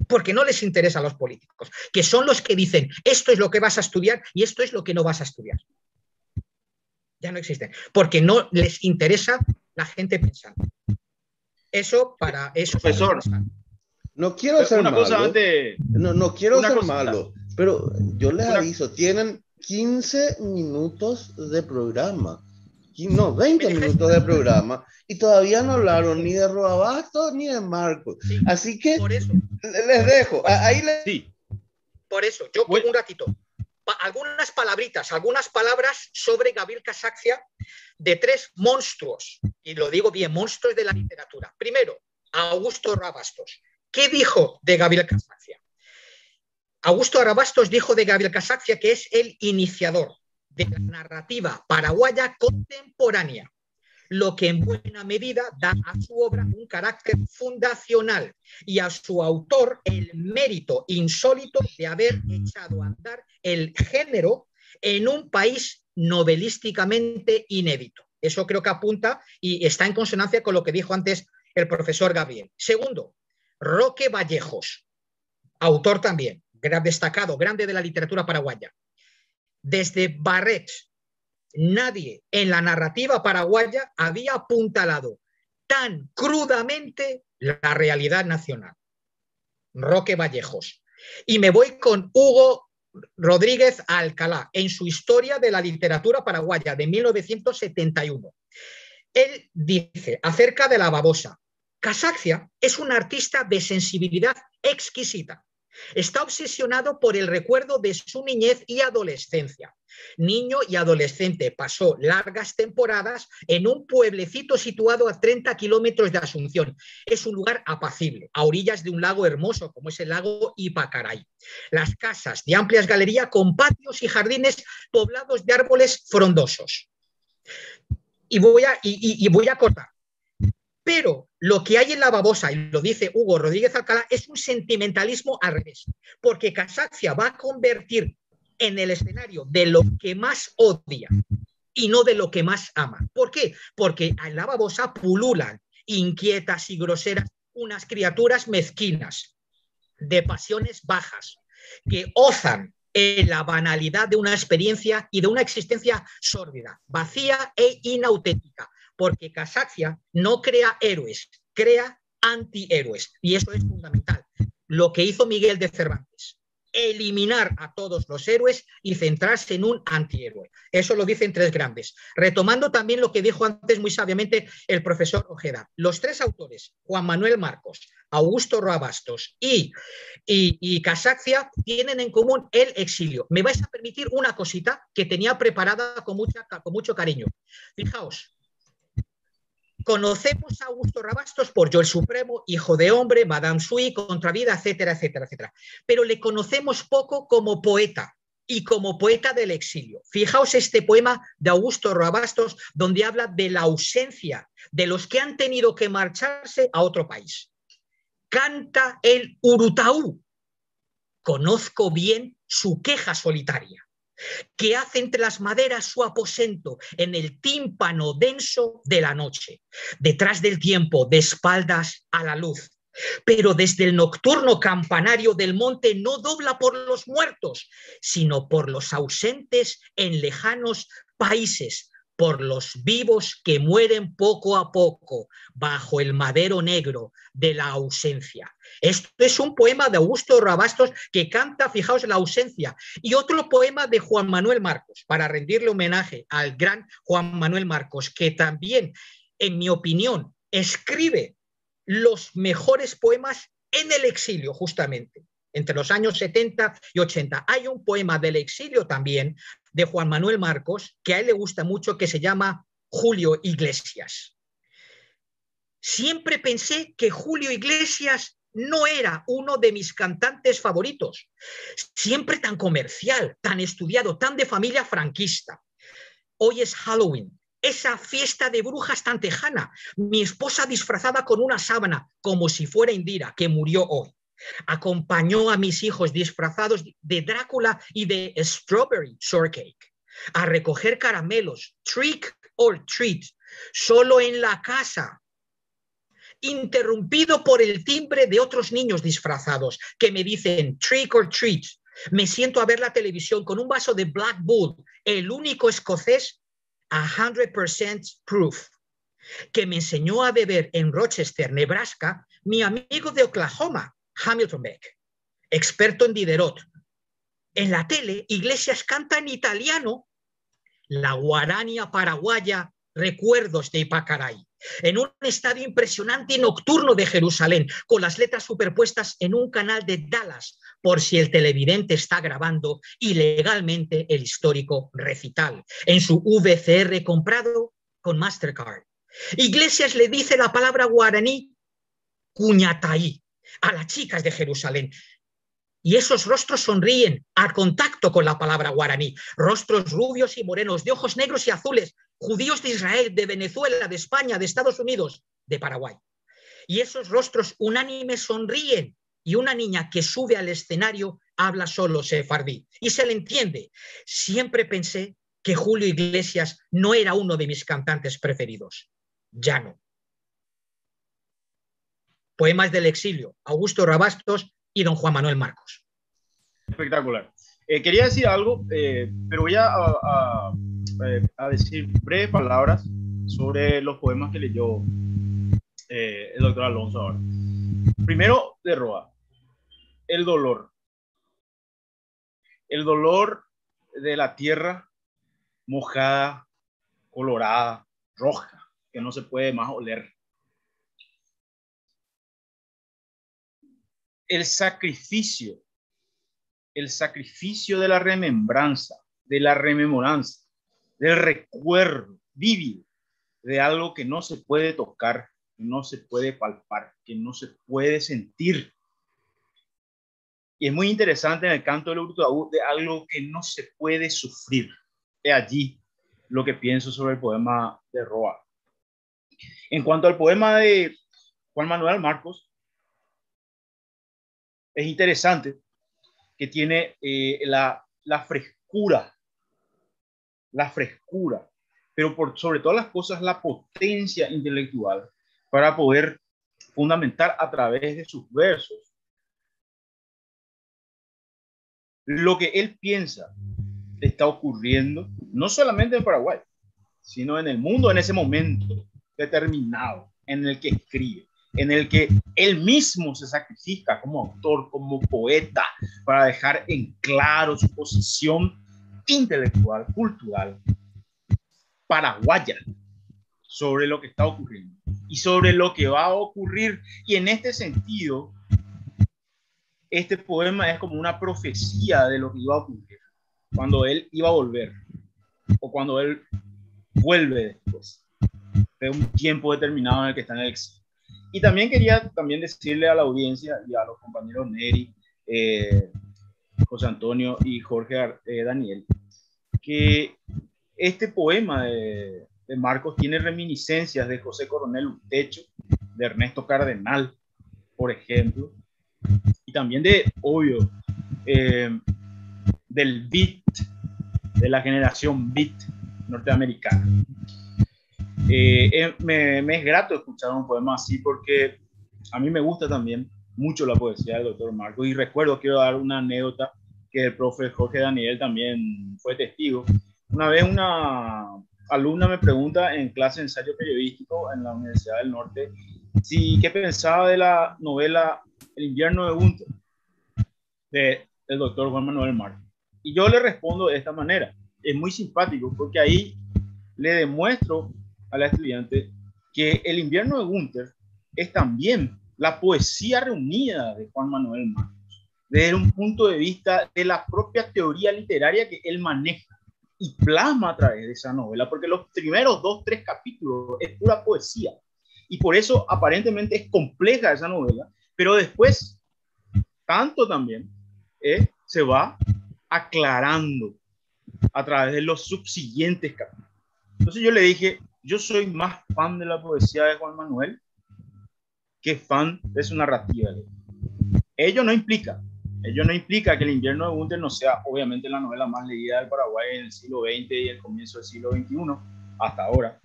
porque no les interesa a los políticos, que son los que dicen esto es lo que vas a estudiar y esto es lo que no vas a estudiar. Ya no existen, porque no les interesa la gente pensante. Eso para eso. Profesor, no quiero ser malo. No quiero ser malo, pero yo les aviso, tienen 15 minutos de programa. No, 20 minutos de programa y todavía no hablaron ni de Roabasto ni de Marcos. Sí, así que por eso, les dejo. Ahí sí. Por eso, yo pongo un ratito. Algunas palabritas, algunas palabras sobre Gabriel Casaccia de 3 monstruos, y lo digo bien, monstruos de la literatura. Primero, Augusto Rabastos. ¿Qué dijo de Gabriel Casaccia? Augusto Rabastos dijo de Gabriel Casaccia que es el iniciador de la narrativa paraguaya contemporánea, lo que en buena medida da a su obra un carácter fundacional y a su autor el mérito insólito de haber echado a andar el género en un país novelísticamente inédito. Eso creo que apunta y está en consonancia con lo que dijo antes el profesor Gabriel. Segundo, Roque Vallejos, autor también, destacado, grande de la literatura paraguaya. Desde Barret, nadie en la narrativa paraguaya había apuntalado tan crudamente la realidad nacional. Roque Vallejos. Y me voy con Hugo Rodríguez Alcalá en su Historia de la Literatura Paraguaya de 1971. Él dice acerca de la babosa: Casaccia es un artista de sensibilidad exquisita. Está obsesionado por el recuerdo de su niñez y adolescencia. Niño y adolescente, pasó largas temporadas en un pueblecito situado a 30 kilómetros de Asunción. Es un lugar apacible, a orillas de un lago hermoso como es el lago Ipacaray. Las casas de amplias galerías con patios y jardines poblados de árboles frondosos. Y voy a cortar. Pero lo que hay en la babosa, y lo dice Hugo Rodríguez Alcalá, es un sentimentalismo al revés, porque Casaccia va a convertir en el escenario de lo que más odia y no de lo que más ama. ¿Por qué? Porque en la babosa pululan inquietas y groseras unas criaturas mezquinas, de pasiones bajas, que ozan en la banalidad de una experiencia y de una existencia sórdida, vacía e inauténtica. Porque Casaccia no crea héroes, crea antihéroes. Y eso es fundamental. Lo que hizo Miguel de Cervantes: eliminar a todos los héroes y centrarse en un antihéroe. Eso lo dicen tres grandes. Retomando también lo que dijo antes muy sabiamente el profesor Ojeda. Los tres autores, Juan Manuel Marcos, Augusto Roa Bastos y Casaccia, tienen en común el exilio. Me vais a permitir una cosita que tenía preparada con mucho cariño. Fijaos. Conocemos a Augusto Rabastos por Yo el Supremo, Hijo de Hombre, Madame Sui, Contravida, etcétera, etcétera, etcétera. Pero le conocemos poco como poeta y como poeta del exilio. Fijaos este poema de Augusto Rabastos, donde habla de la ausencia de los que han tenido que marcharse a otro país. Canta el Urutaú. Conozco bien su queja solitaria, que hace entre las maderas su aposento en el tímpano denso de la noche, detrás del tiempo, de espaldas a la luz. Pero desde el nocturno campanario del monte no dobla por los muertos, sino por los ausentes en lejanos países, por los vivos que mueren poco a poco bajo el madero negro de la ausencia. Esto es un poema de Augusto Rabastos que canta, fijaos, la ausencia. Y otro poema de Juan Manuel Marcos, para rendirle homenaje al gran Juan Manuel Marcos, que también, en mi opinión, escribe los mejores poemas en el exilio, justamente. Entre los años 70 y 80 hay un poema del exilio también de Juan Manuel Marcos que a él le gusta mucho, que se llama Julio Iglesias. Siempre pensé que Julio Iglesias no era uno de mis cantantes favoritos. Siempre tan comercial, tan estudiado, tan de familia franquista. Hoy es Halloween, esa fiesta de brujas tan tejana. Mi esposa disfrazada con una sábana, como si fuera Indira, que murió hoy. Acompañó a mis hijos disfrazados de Drácula y de Strawberry Shortcake a recoger caramelos, trick or treat, solo en la casa, interrumpido por el timbre de otros niños disfrazados que me dicen trick or treat. Me siento a ver la televisión con un vaso de Black Bull, el único escocés 100% proof, que me enseñó a beber en Rochester, Nebraska, mi amigo de Oklahoma, Hamilton Beck, experto en Diderot. En la tele, Iglesias canta en italiano la guarania paraguaya Recuerdos de Ipacaray, en un estadio impresionante y nocturno de Jerusalén, con las letras superpuestas en un canal de Dallas, por si el televidente está grabando ilegalmente el histórico recital, en su VCR comprado con Mastercard. Iglesias le dice la palabra guaraní Cuñataí a las chicas de Jerusalén. Y esos rostros sonríen al contacto con la palabra guaraní. Rostros rubios y morenos, de ojos negros y azules, judíos de Israel, de Venezuela, de España, de Estados Unidos, de Paraguay. Y esos rostros unánimes sonríen. Y una niña que sube al escenario habla solo sefardí. Y se le entiende. Siempre pensé que Julio Iglesias no era uno de mis cantantes preferidos. Ya no. Poemas del exilio, Augusto Rabastos y don Juan Manuel Marcos. Espectacular. Quería decir algo, pero voy a decir breves palabras sobre los poemas que leyó el doctor Alonso ahora. Primero, de Roa, el dolor. el dolor de la tierra mojada, colorada, roja, que no se puede más oler. El sacrificio de la remembranza, de la rememoranza, del recuerdo vívido de algo que no se puede tocar, que no se puede palpar, que no se puede sentir. Y es muy interesante en el canto del Urtubú de algo que no se puede sufrir. Es allí lo que pienso sobre el poema de Roa. En cuanto al poema de Juan Manuel Marcos, es interesante que tiene la frescura, pero sobre todas las cosas la potencia intelectual para poder fundamentar a través de sus versos lo que él piensa está ocurriendo, no solamente en Paraguay, sino en el mundo en ese momento determinado en el que escribe, en el que él mismo se sacrifica como autor, como poeta, para dejar en claro su posición intelectual, cultural, paraguaya, sobre lo que está ocurriendo y sobre lo que va a ocurrir. Y en este sentido, este poema es como una profecía de lo que iba a ocurrir cuando él iba a volver o cuando él vuelve después de un tiempo determinado en el que está en el exilio. Y también quería decirle a la audiencia y a los compañeros Neri, José Antonio y Jorge Daniel, que este poema de Marcos tiene reminiscencias de José Coronel Utecho, de Ernesto Cardenal, por ejemplo, y también obvio, del beat, de la generación beat norteamericana. Me es grato escuchar un poema así porque a mí me gusta también mucho la poesía del doctor Marcos, y quiero dar una anécdota que el profe Jorge Daniel también fue testigo. Una vez una alumna me pregunta en clase de ensayo periodístico en la Universidad del Norte qué pensaba de la novela El invierno de Gunther del doctor Juan Manuel Marcos. Y yo le respondo de esta manera. Es muy simpático porque ahí le demuestro a la estudiante que El invierno de Gunther es también la poesía reunida de Juan Manuel Marcos, desde un punto de vista de la propia teoría literaria que él maneja y plasma a través de esa novela, porque los primeros 2-3 capítulos es pura poesía, y por eso aparentemente es compleja esa novela, pero después tanto también se va aclarando a través de los subsiguientes capítulos. Entonces yo le dije, yo soy más fan de la poesía de Juan Manuel que fan de su narrativa. Ello no implica que El invierno de Gunther no sea obviamente la novela más leída del Paraguay en el siglo XX y el comienzo del siglo XXI hasta ahora,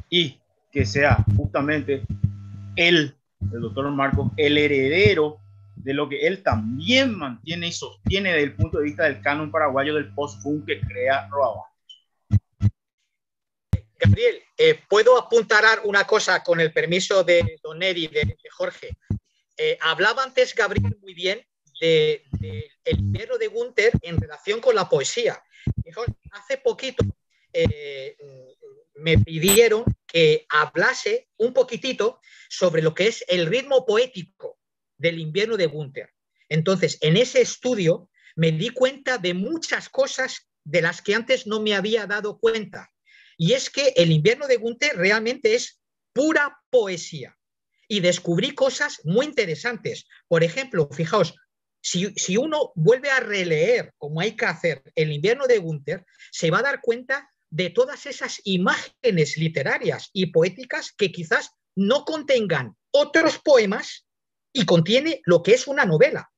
y que sea justamente el doctor Marcos el heredero de lo que él también mantiene y sostiene desde el punto de vista del canon paraguayo del post-boom que crea Roa. Gabriel, ¿puedo apuntar una cosa con el permiso de Don Neri, de Jorge? Hablaba antes Gabriel muy bien de El invierno de Gunther en relación con la poesía. Hace poquito me pidieron que hablase un poquitito sobre lo que es el ritmo poético del invierno de Gunther. Entonces, en ese estudio me di cuenta de muchas cosas de las que antes no me había dado cuenta. Y es que El invierno de Gunther realmente es pura poesía. Y descubrí cosas muy interesantes. Por ejemplo, fijaos, si uno vuelve a releer, como hay que hacer, El invierno de Gunther, se va a dar cuenta de todas esas imágenes literarias y poéticas que quizás no contengan otros poemas y contiene lo que es una novela.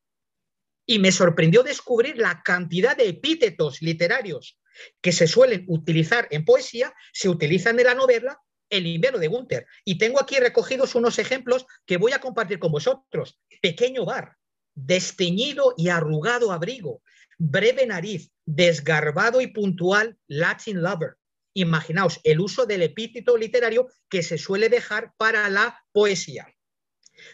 Y me sorprendió descubrir la cantidad de epítetos literarios que se suelen utilizar en poesía, se utilizan en la novela El invierno de Gunther. Y tengo aquí recogidos unos ejemplos que voy a compartir con vosotros. Pequeño bar, desteñido y arrugado abrigo, breve nariz, desgarbado y puntual Latin lover. Imaginaos el uso del epíteto literario que se suele dejar para la poesía.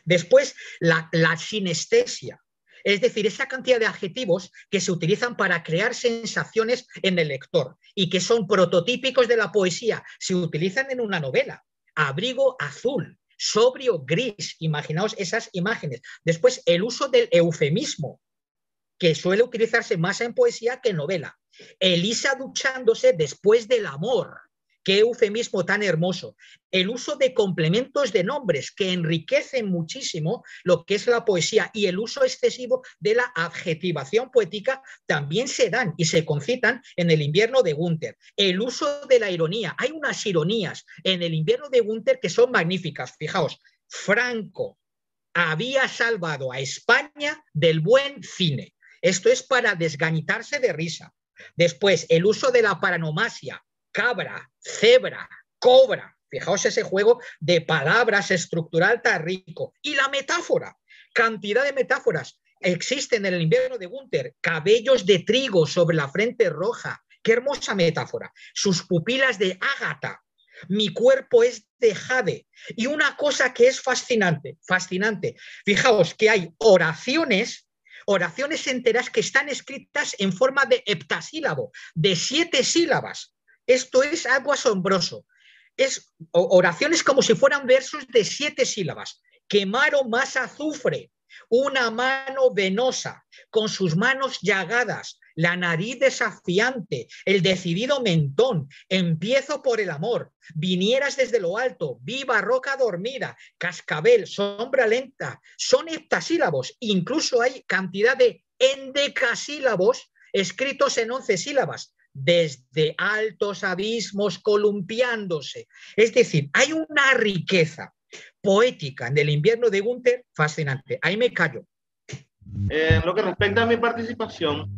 Después, la sinestesia, Es decir, esa cantidad de adjetivos que se utilizan para crear sensaciones en el lector y que son prototípicos de la poesía, se utilizan en una novela. Abrigo azul, sobrio gris, imaginaos esas imágenes. Después, el uso del eufemismo, que suele utilizarse más en poesía que en novela. Elisa duchándose después del amor. Qué eufemismo tan hermoso. El uso de complementos de nombres que enriquecen muchísimo lo que es la poesía, y el uso excesivo de la adjetivación poética también se dan y se concitan en El invierno de Gunther. El uso de la ironía. Hay unas ironías en El invierno de Gunther que son magníficas. Fijaos, Franco había salvado a España del buen cine. Esto es para desgañitarse de risa. Después, el uso de la paranomasia, cabra, cebra, cobra. Fijaos ese juego de palabras estructural tan rico. Y la metáfora, cantidad de metáforas. Existen en El invierno de Gunther, cabellos de trigo sobre la frente roja. Qué hermosa metáfora. Sus pupilas de ágata. Mi cuerpo es de jade. Y una cosa que es fascinante, fascinante. Fijaos que hay oraciones enteras que están escritas en forma de heptasílabo, de 7 sílabas. Esto es algo asombroso. Es oraciones como si fueran versos de 7 sílabas. Quemaron más azufre, una mano venosa, con sus manos llagadas, la nariz desafiante, el decidido mentón, empiezo por el amor, vinieras desde lo alto, viva roca dormida, cascabel, sombra lenta, son heptasílabos, incluso hay cantidad de endecasílabos escritos en 11 sílabas, desde altos abismos columpiándose. Es decir, hay una riqueza poética en El invierno de Gunther fascinante. Ahí me callo. En lo que respecta a mi participación,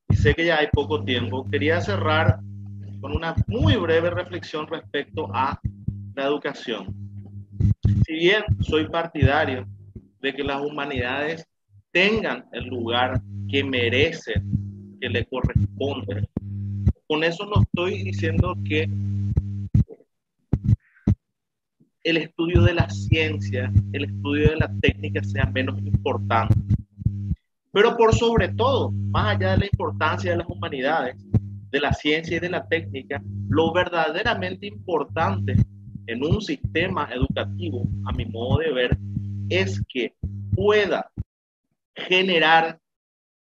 y sé que ya hay poco tiempo, quería cerrar con una muy breve reflexión respecto a la educación. Si bien soy partidario de que las humanidades tengan el lugar que merecen, que le corresponde, con eso no estoy diciendo que el estudio de la ciencia, el estudio de la técnica sea menos importante. Pero por sobre todo, más allá de la importancia de las humanidades, de la ciencia y de la técnica, lo verdaderamente importante en un sistema educativo, a mi modo de ver, es que pueda generar,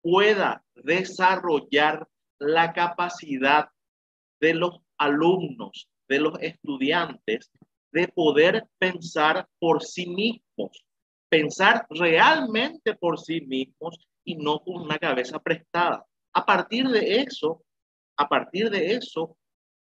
pueda desarrollar la capacidad de los alumnos, de los estudiantes, de poder pensar por sí mismos, pensar realmente por sí mismos y no con una cabeza prestada. A partir de eso,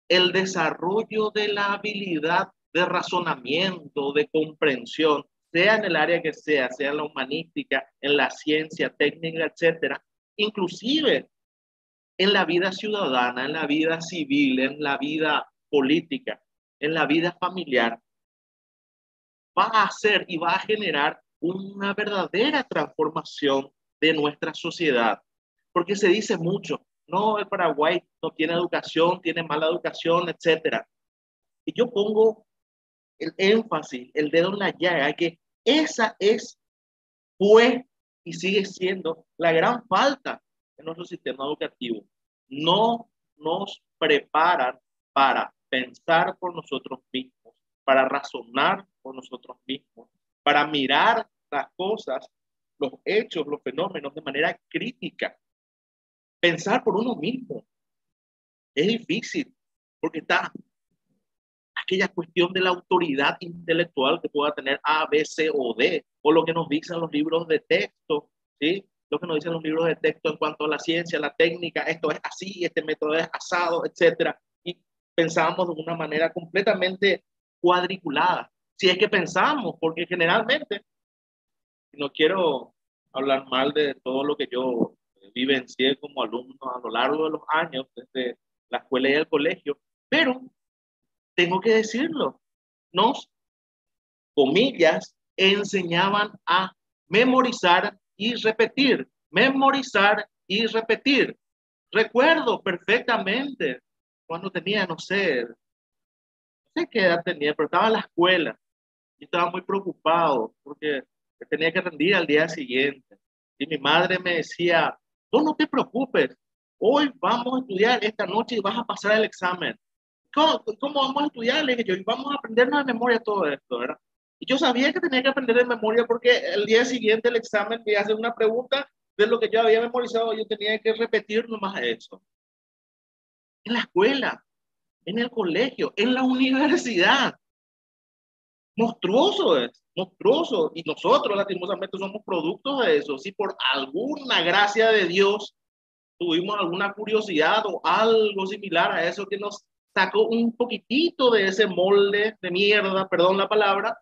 el desarrollo de la habilidad de razonamiento, de comprensión, sea en el área que sea en la humanística, en la ciencia, técnica, etcétera, inclusive en la vida ciudadana, en la vida civil, en la vida política, en la vida familiar, va a hacer y va a generar una verdadera transformación de nuestra sociedad. Porque se dice mucho, no, el Paraguay no tiene educación, tiene mala educación, etcétera. Y yo pongo el énfasis, el dedo en la llaga, que esa fue y sigue siendo la gran falta en nuestro sistema educativo. No nos preparan para pensar por nosotros mismos, para razonar por nosotros mismos, para mirar las cosas, los hechos, los fenómenos de manera crítica. Pensar por uno mismo es difícil, porque está aquella cuestión de la autoridad intelectual que pueda tener A, B, C o D, o lo que nos dicen los libros de texto, ¿sí? Lo que nos dicen los libros de texto en cuanto a la ciencia, la técnica, esto es así, este método es asado, etcétera. Y pensamos de una manera completamente cuadriculada. Si es que pensamos, porque generalmente, no quiero hablar mal de todo lo que yo vivencié como alumno a lo largo de los años, desde la escuela y el colegio, pero tengo que decirlo, nos, comillas, enseñaban a memorizar y repetir, memorizar y repetir. Recuerdo perfectamente cuando tenía, no sé qué edad tenía, pero estaba en la escuela y estaba muy preocupado porque tenía que rendir al día siguiente. Y mi madre me decía, no te preocupes, hoy vamos a estudiar esta noche y vas a pasar el examen. ¿Cómo vamos a estudiar? Le dije yo, y vamos a aprendernos de memoria todo esto, ¿verdad? Y yo sabía que tenía que aprender de memoria porque el día siguiente el examen me iba a hacer una pregunta de lo que yo había memorizado, yo tenía que repetir nomás eso. En la escuela, en el colegio, en la universidad. Monstruoso es, monstruoso. Y nosotros, lastimosamente, somos productos de eso. Si por alguna gracia de Dios tuvimos alguna curiosidad o algo similar a eso que nos sacó un poquitito de ese molde de mierda, perdón la palabra,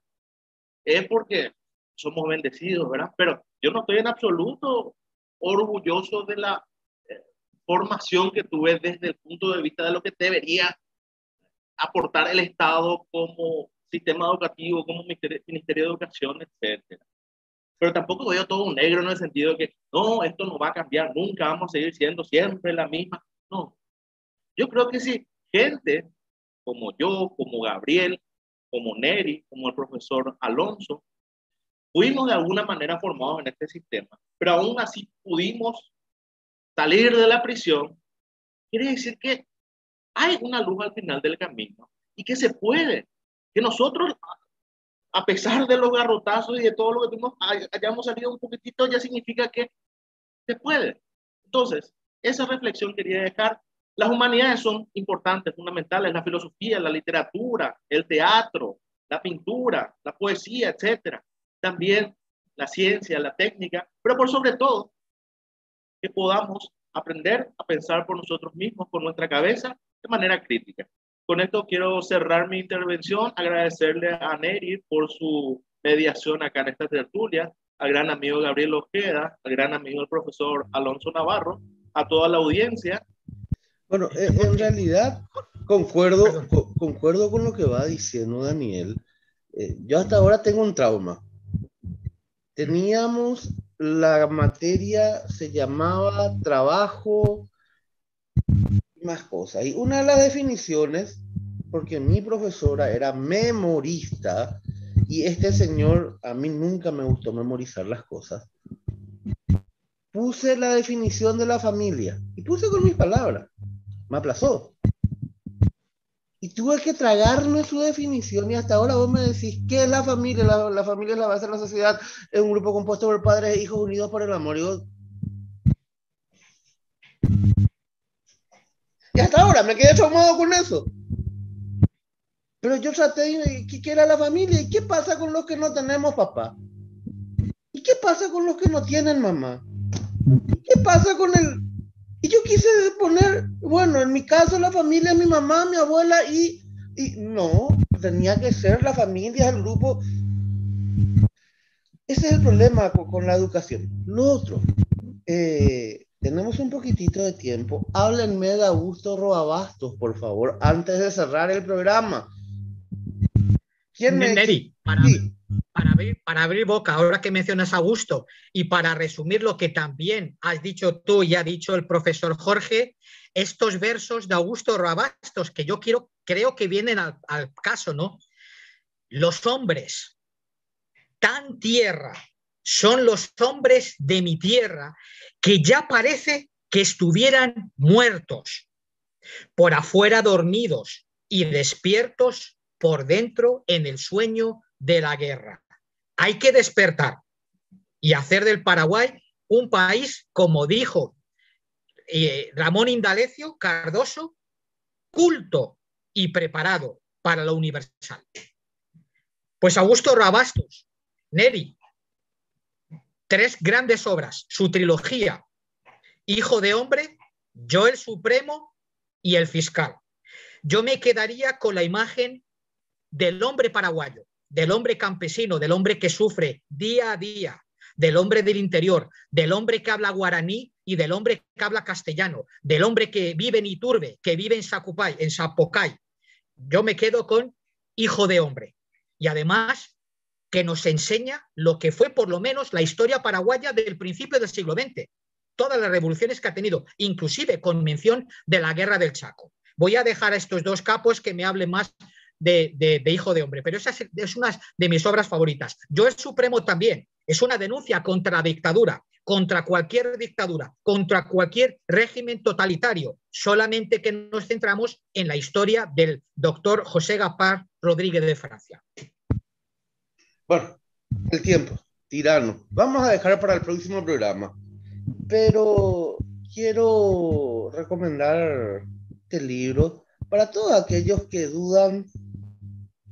es porque somos bendecidos, ¿verdad? Pero yo no estoy en absoluto orgulloso de la formación que tuve desde el punto de vista de lo que debería aportar el Estado como sistema educativo, como Ministerio de Educación, etc. Pero tampoco veo todo un negro en el sentido de que no, esto no va a cambiar nunca, vamos a seguir siendo siempre la misma. No, yo creo que si gente como yo, como Gabriel, como Neri, como el profesor Alonso, fuimos de alguna manera formados en este sistema, pero aún así pudimos salir de la prisión, quiere decir que hay una luz al final del camino y que se puede, que nosotros, a pesar de los garrotazos y de todo lo que tuvimos, hayamos salido un poquitito, ya significa que se puede. Entonces, esa reflexión quería dejar. Las humanidades son importantes, fundamentales, la filosofía, la literatura, el teatro, la pintura, la poesía, etcétera. También la ciencia, la técnica, pero por sobre todo, que podamos aprender a pensar por nosotros mismos, con nuestra cabeza, de manera crítica. Con esto quiero cerrar mi intervención, agradecerle a Neri por su mediación acá en esta tertulia, al gran amigo Gabriel Ojeda, al gran amigo el profesor Alonso Navarro, a toda la audiencia. Bueno, en realidad concuerdo con lo que va diciendo Daniel. Yo hasta ahora tengo un trauma. Teníamos la materia, se llamaba trabajo y más cosas. Y una de las definiciones, porque mi profesora era memorista, y este señor, a mí nunca me gustó memorizar las cosas, puse la definición de la familia, y puse con mis palabras, me aplazó. Y tuve que tragarme su definición, y hasta ahora vos me decís, ¿qué es la familia? La familia es la base de la sociedad, es un grupo compuesto por padres e hijos unidos por el amor. Y hasta ahora me quedé traumado con eso. Pero yo traté de ¿qué era la familia? ¿Y qué pasa con los que no tenemos papá? ¿Y qué pasa con los que no tienen mamá? ¿Y qué pasa con el...? Y yo quise poner, bueno, en mi caso la familia es mi mamá, mi abuela y no, tenía que ser la familia, el grupo. Ese es el problema con la educación. Lo otro, tenemos un poquitito de tiempo. Háblenme de Augusto Roabastos, por favor, antes de cerrar el programa. ¿Quién me... Neri, para abrir boca, ahora que mencionas a Augusto, y para resumir lo que también has dicho tú y ha dicho el profesor Jorge, estos versos de Augusto Roabastos, que yo creo que vienen al caso, ¿no? Los hombres tan tierra son los hombres de mi tierra, que ya parece que estuvieran muertos, por afuera dormidos y despiertos por dentro en el sueño de la guerra. Hay que despertar y hacer del Paraguay un país, como dijo Ramón Indalecio Cardoso, culto y preparado para lo universal. Pues Augusto Roabastos, Neri, 3 grandes obras, su trilogía, Hijo de Hombre, Yo el Supremo y El Fiscal. Yo me quedaría con la imagen del hombre paraguayo, del hombre campesino, del hombre que sufre día a día, del hombre del interior, del hombre que habla guaraní y del hombre que habla castellano, del hombre que vive en Iturbe, que vive en Sacupay, en Zapocay. Yo me quedo con Hijo de Hombre. Y además que nos enseña lo que fue por lo menos la historia paraguaya del principio del siglo XX. Todas las revoluciones que ha tenido, inclusive con mención de la Guerra del Chaco. Voy a dejar a estos 2 capos que me hablen más de Hijo de Hombre, pero esa es una de mis obras favoritas. Yo el Supremo también, es una denuncia contra la dictadura, contra cualquier dictadura, contra cualquier régimen totalitario, solamente que nos centramos en la historia del doctor José Gaspar Rodríguez de Francia. Bueno, el tiempo, tirano. Vamos a dejar para el próximo programa, pero quiero recomendar este libro para todos aquellos que dudan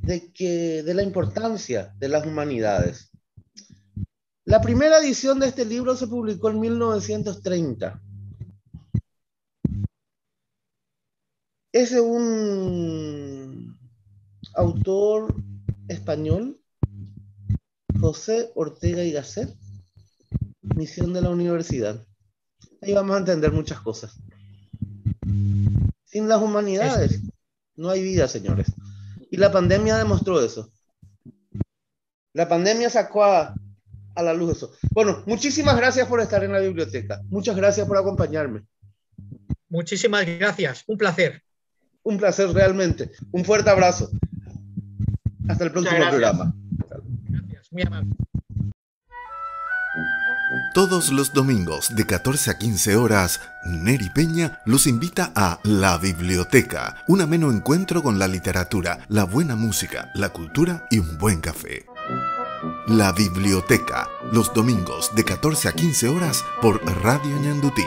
de la importancia de las humanidades. La primera edición de este libro se publicó en 1930. Es de un autor español, José Ortega y Gasset, Misión de la Universidad. Ahí vamos a entender muchas cosas. Sin las humanidades no hay vida, señores. Y la pandemia demostró eso. La pandemia sacó a la luz eso. Bueno, muchísimas gracias por estar en la biblioteca. Muchas gracias por acompañarme. Muchísimas gracias. Un placer. Un placer realmente. Un fuerte abrazo. Hasta el próximo programa. Gracias, muy amable. Todos los domingos de 14 a 15 horas, Neri Peña los invita a La Biblioteca, un ameno encuentro con la literatura, la buena música, la cultura y un buen café. La Biblioteca, los domingos de 14 a 15 horas por Radio Ñandutí.